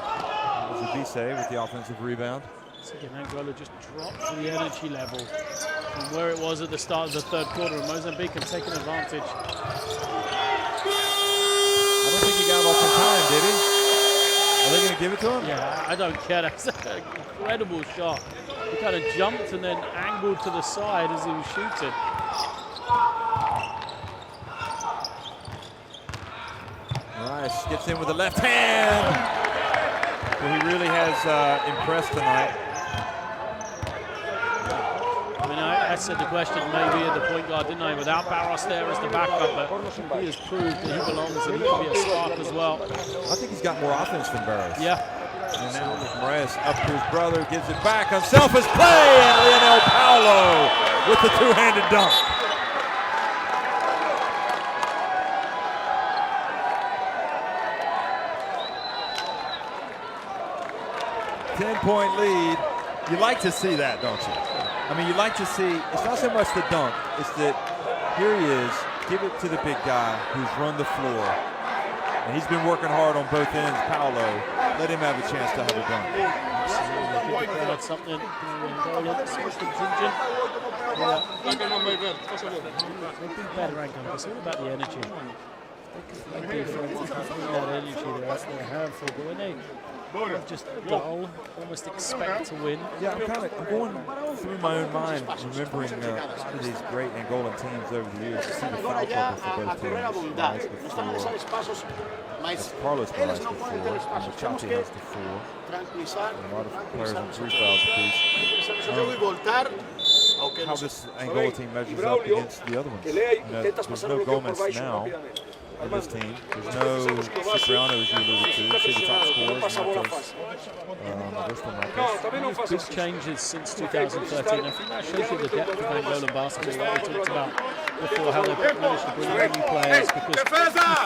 It was Abise with the offensive rebound. So again, Angola just dropped the energy level from where it was at the start of the third quarter, and Mozambique have taken advantage. I don't think he got it off in time, did he? Are they going to give it to him? Yeah, I don't care. That's an incredible shot. He kind of jumped and then angled to the side as he was shooting. Rice gets in with the left hand. Well, he really has impressed tonight. I mean, I said the question maybe at the point guard, didn't I? Without Barros there as the backup, but he has proved that he belongs and he can be a spark as well. I think he's got more offense than Barros. Yeah. And now Moraes up to his brother, gives it back, unselfish play, and Lionel Paulo with the two-handed dunk. Ten-point lead. You like to see that, don't you? I mean, you like to see, it's not so much the dunk, it's that here he is, give it to the big guy who's run the floor. And he's been working hard on both ends, Paulo. Let him have a chance to have a dunk. That's something, Angola, this is contingent. They've been better, Angola. It's all about the energy. They can play defense, that energy, they're a handful, but when they just dull, almost expect to win. Yeah, I'm going through my own mind, remembering these great Angolan teams over the years. To see the foul trouble for both teams. Carlos Moraes before, and Machati has before. A lot of players on 3 fouls apiece. How this Angola team measures up against the other ones. There's no Gomez now in this team. There's no Cipriano, as you alluded to. See the top scorers, Matos. Big changes since 2013. I think that shows you the depth of Angolan basketball that we talked about before, how they've managed to bring in new players, because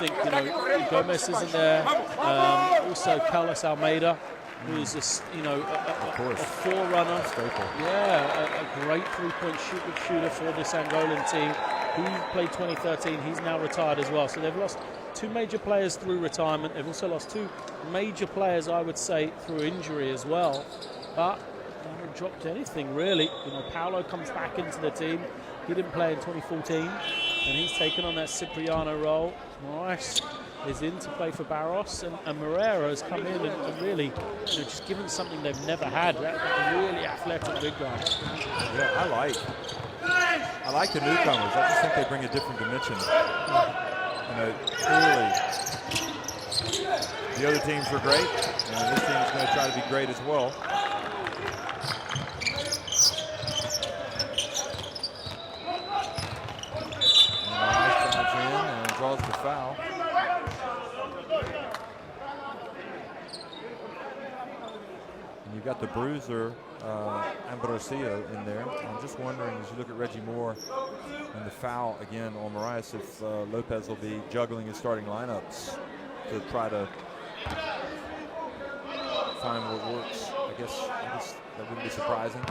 you think, Gomez isn't there. Also Carlos Almeida, who is a forerunner. Yeah, a great three-point shooter for this Angolan team. He played 2013, he's now retired as well. So they've lost 2 major players through retirement. They've also lost 2 major players, I would say, through injury as well. But they haven't dropped anything, really. Paulo comes back into the team. He didn't play in 2014, and he's taken on that Cipriano role. Moraes is in to play for Barros, and Moreira has come in and really just given something they've never had, that really athletic big guy. Yeah, I like the newcomers. I just think they bring a different dimension. Clearly, the other teams were great, and this team is going to try to be great as well. Moraes drives in and draws the foul. And you've got the bruiser, Ambrosio, in there. I'm just wondering, as you look at Reggie Moore and the foul again on Moraes, if Lopez will be juggling his starting lineups to try to find what works. I guess that wouldn't be surprising.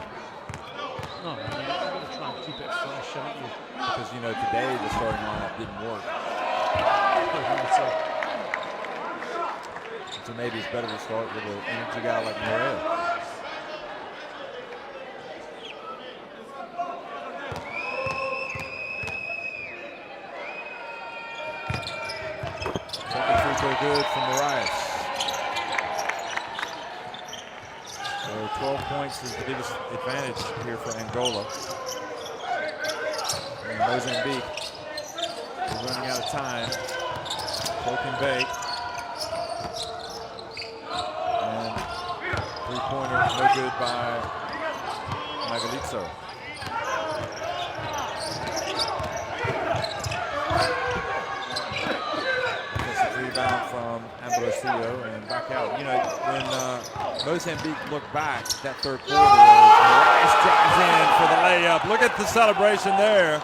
No, you've got to try and keep it fresh, haven't you? Because, today the starting lineup didn't work. So maybe it's better to start with an energy guy like Moreira. Second free throw good from Moraes. So 12 points is the biggest advantage here for Angola. And Mozambique is running out of time. Poke and bake. And three-pointer no good by Magalitso. Rebound from Ambrosio and back out. You know, when Mozambique looked back that third quarter, Moraes drives in for the layup. Look at the celebration there.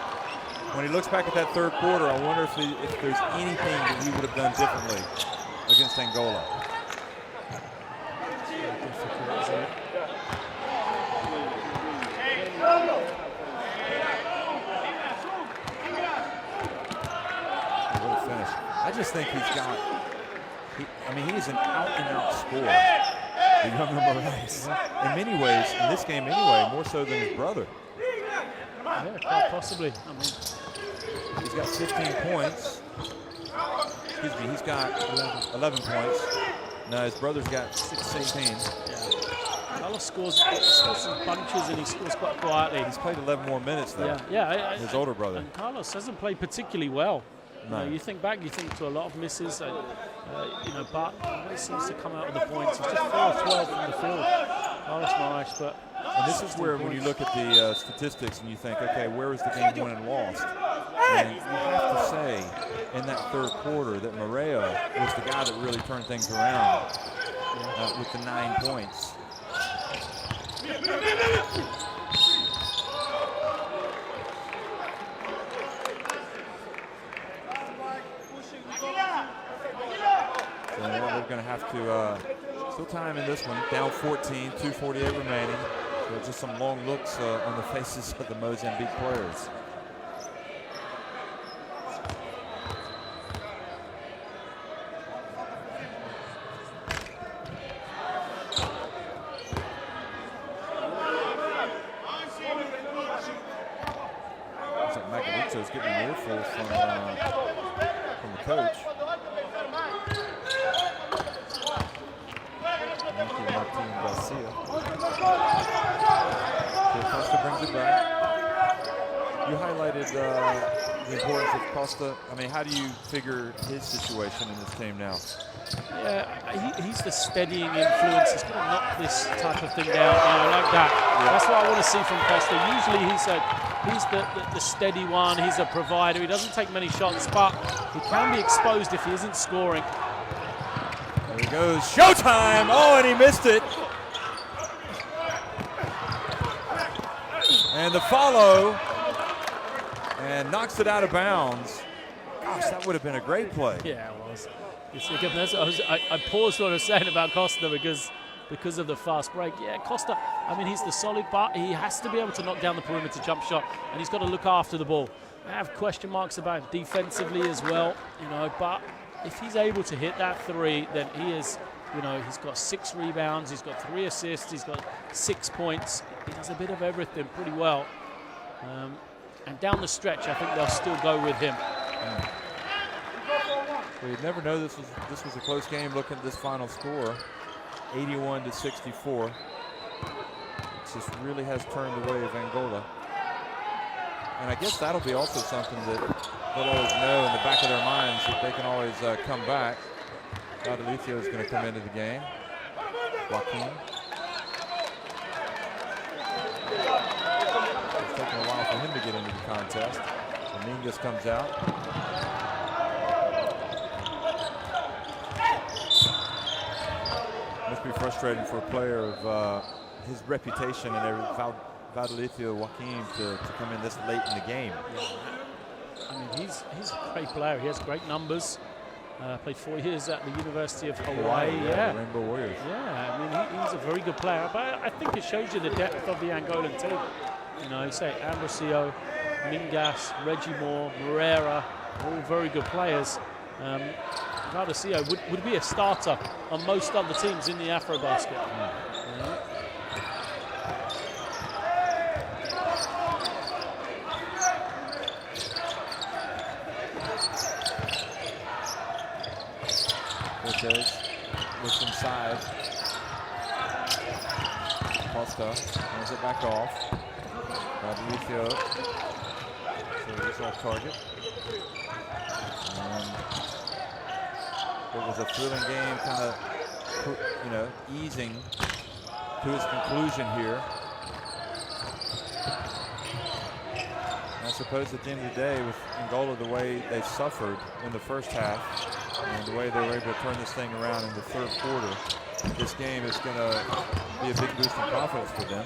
When he looks back at that third quarter, I wonder if there's anything that he would have done differently against Angola. What a finish. I just think he's got, he's an out-and-out scorer, the younger Moraes. In many ways, in this game anyway, more so than his brother. Yeah, quite possibly. He's got 15 points. Excuse me, he's got 11 points. No, his brother's got 16. Yeah. Carlos scores some bunches and he scores quite quietly. He's played 11 more minutes though. Yeah. His older brother. And Carlos hasn't played particularly well. No. You think back, you think to a lot of misses, but always seems to come out with the points. He's just 4 of 12 from the field, Carlos Moraes. But and this is where, when you look at the statistics and you think, okay, where was the game won and lost? And you have to say, in that third quarter, that Moreira was the guy that really turned things around with the 9 points. So we're going to have to still time in this one. Down 14, 2:48 remaining. So just some long looks on the faces of the Mozambique players. Looks like Magalitso's getting an earful from the coach. Martin Garcia. Costa brings it back. You highlighted the importance of Costa. How do you figure his situation in this team now? Yeah, he's the steadying influence. He's going to knock this type of thing down, like that. Yeah. That's what I want to see from Costa. Usually he's the steady one. He's a provider. He doesn't take many shots, but he can be exposed if he isn't scoring. There he goes. Showtime! Oh, and he missed it. And the follow. And knocks it out of bounds. Gosh, that would have been a great play. Yeah, it was. I paused what I was saying about Costa because of the fast break. Yeah, Costa, he's the solid, but he has to be able to knock down the perimeter jump shot, and he's got to look after the ball. I have question marks about him defensively as well, but if he's able to hit that three, then he is, he's got 6 rebounds, he's got 3 assists, he's got 6 points. He does a bit of everything pretty well. And down the stretch, I think they'll still go with him. Well, you'd never know this was a close game. Looking at this final score, 81-64. It just really has turned the way of Angola. And I guess that'll be also something that they'll always know in the back of their minds, that they can always come back. Badalicio is going to come into the game. Joaquin. It's taking a while for him to get into the contest. Dominguez comes out. Must be frustrating for a player of his reputation and Badalicio Joaquin to come in this late in the game. He's a great player. He has great numbers. Played 4 years at the University of Hawaii. Yeah, Rainbow Warriors. Yeah, he's a very good player. But I think it shows you the depth of the Angolan team. Say Ambrosio, Mingas, Reggie Moore, Moreira, all very good players. Badalicio would be a starter on most other teams in the AfroBasket. Cortez looks inside. Costa hands it back off. Badalicio So he's off target. It was a thrilling game, kind of, easing to its conclusion here. And I suppose at the end of the day, with Angola, the way they suffered in the first half and the way they were able to turn this thing around in the third quarter, this game is going to be a big boost in confidence for them.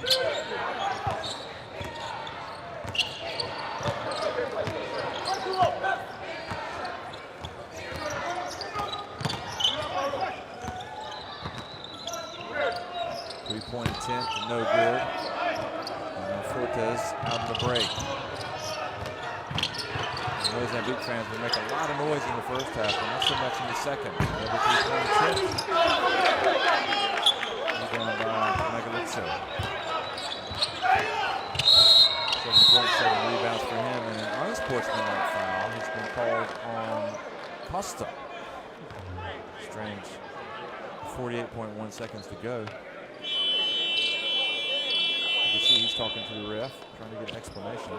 Three-point attempt, no good. And Fortes out of the break. And Mozambique fans will make a lot of noise in the first half, but not so much in the second. Another three-point attempt. Rebound by Megalitso. 7.7 rebounds for him, and an unsportsmanlike foul has been called on Costa. Strange. 48.1 seconds to go. You can see he's talking to the ref, trying to get an explanation.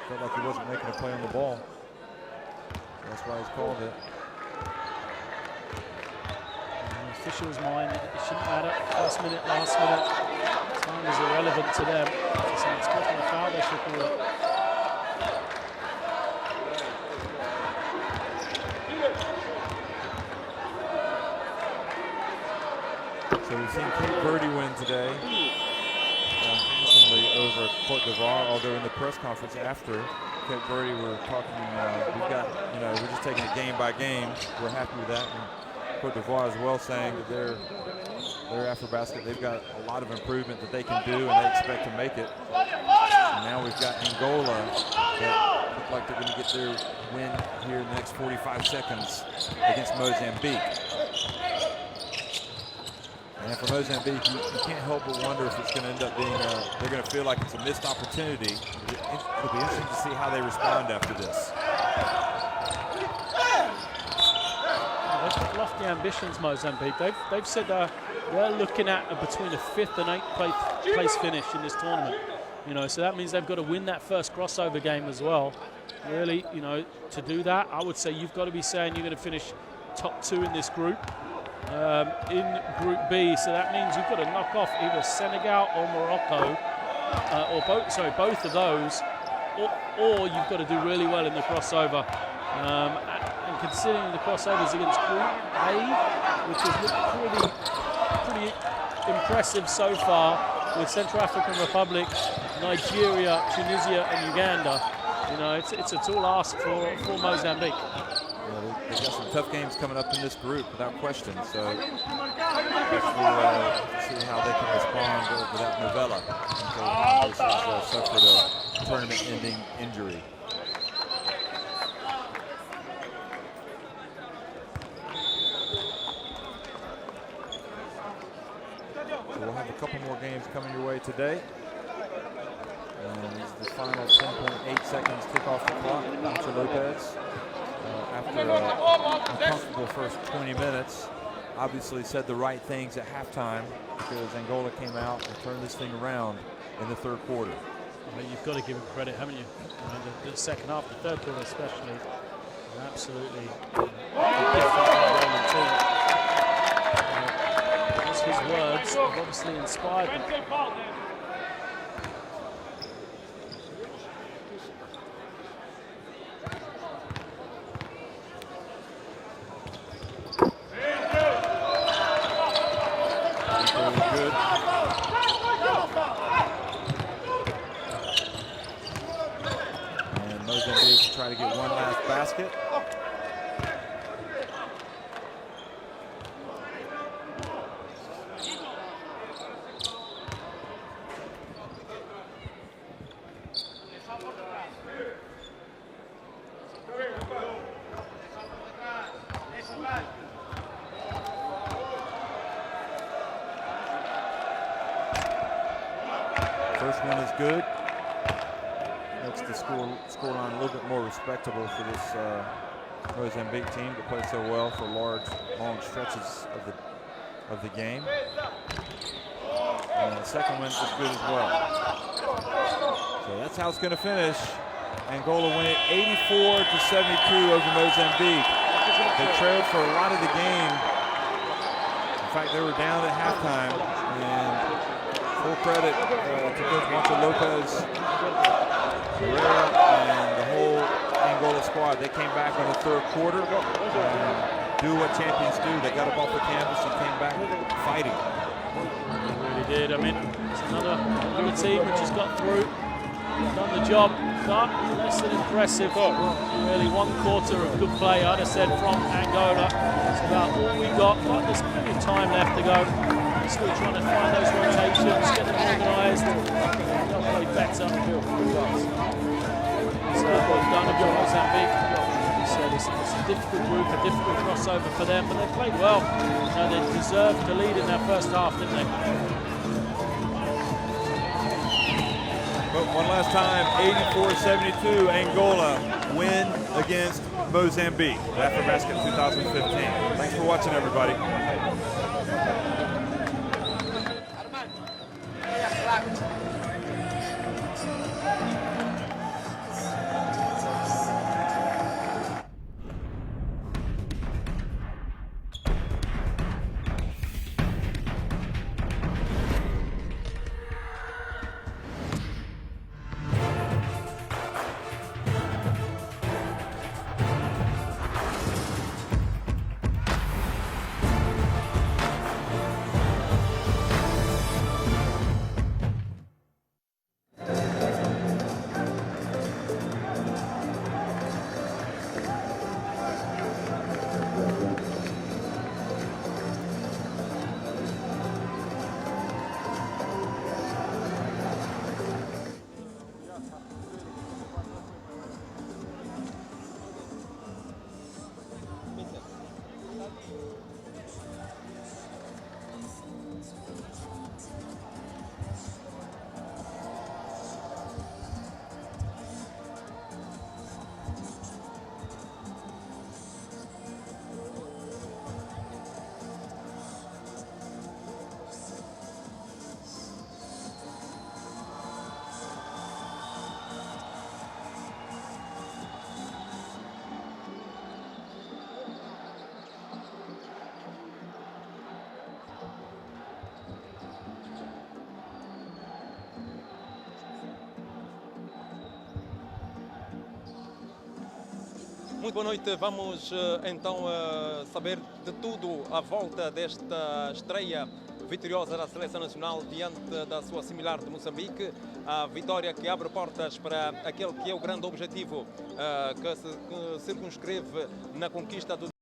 Felt like he wasn't making a play on the ball. That's why he's called it. In the official's mind, it shouldn't matter. First minute, last minute. Time is irrelevant to them. If someone's caught a foul, they should call it. So we've seen Cape Verde win today, handsomely over Cote d'Ivoire, although in the press conference after, Cape Verde were talking, we're just taking it game by game. We're happy with that. And Cote d'Ivoire as well saying that their AfroBasket, they've got a lot of improvement that they can do and they expect to make it. And now we've got Angola that look like they're going to get their win here in the next 45 seconds against Mozambique. And for Mozambique, you can't help but wonder if it's going to end up being they're going to feel like it's a missed opportunity. It'll be interesting to see how they respond after this. They've got lofty ambitions, Mozambique. They've said they're looking at between a 5th and 8th place finish in this tournament. So that means they've got to win that first crossover game as well. Really, to do that, I would say you've got to be saying you're going to finish top 2 in this group. In Group B, so that means you've got to knock off either Senegal or Morocco, both of those, or you've got to do really well in the crossover. And considering the crossovers against Group A, which has looked pretty impressive so far, with Central African Republic, Nigeria, Tunisia, and Uganda, it's a tall ask for Mozambique. They've got some tough games coming up in this group, without question. So we'll see how they can respond without Novella until this has suffered a tournament-ending injury. So we'll have a couple more games coming your way today. And this is the final 10.8 seconds tick off the clock. Nacho Lopez. After an uncomfortable first 20 minutes, obviously said the right things at halftime because Angola came out and turned this thing around in the third quarter. Well, you've got to give him credit, haven't you? The second half, the third quarter especially, absolutely different team. His words have obviously inspired them. Try to get one last basket. First one is good. Makes the scoreline a little bit more respectable for this Mozambique team that played so well for long stretches of the of the game. And the second one is good as well. So that's how it's going to finish. Angola win it 84-72 over Mozambique. They trailed for a lot of the game. In fact, they were down at halftime. And full credit to Coach Juancho Lopez, Herrera, and the whole Angola squad. They came back in the third quarter and do what champions do. They got up off the canvas and came back fighting. They really did. I mean, it's another team which has got through, done the job, but less than impressive. Really, 1/4 of good play, I'd have said, from Angola. It's about all we got, but there's plenty of time left to go. We're still trying to find those rotations, get them organised. They'll play better. So well done for Mozambique. He said it's a difficult group, a difficult crossover for them, but they played well. You know, they deserved to lead in their first half, didn't they? But one last time, 84-72, Angola win against Mozambique. AfroBasket 2015. Thanks for watching, everybody. Muito boa noite, vamos então saber de tudo à volta desta estreia vitoriosa da Seleção Nacional diante da sua similar de Moçambique. A vitória que abre portas para aquele que é o grande objetivo que se circunscreve na conquista do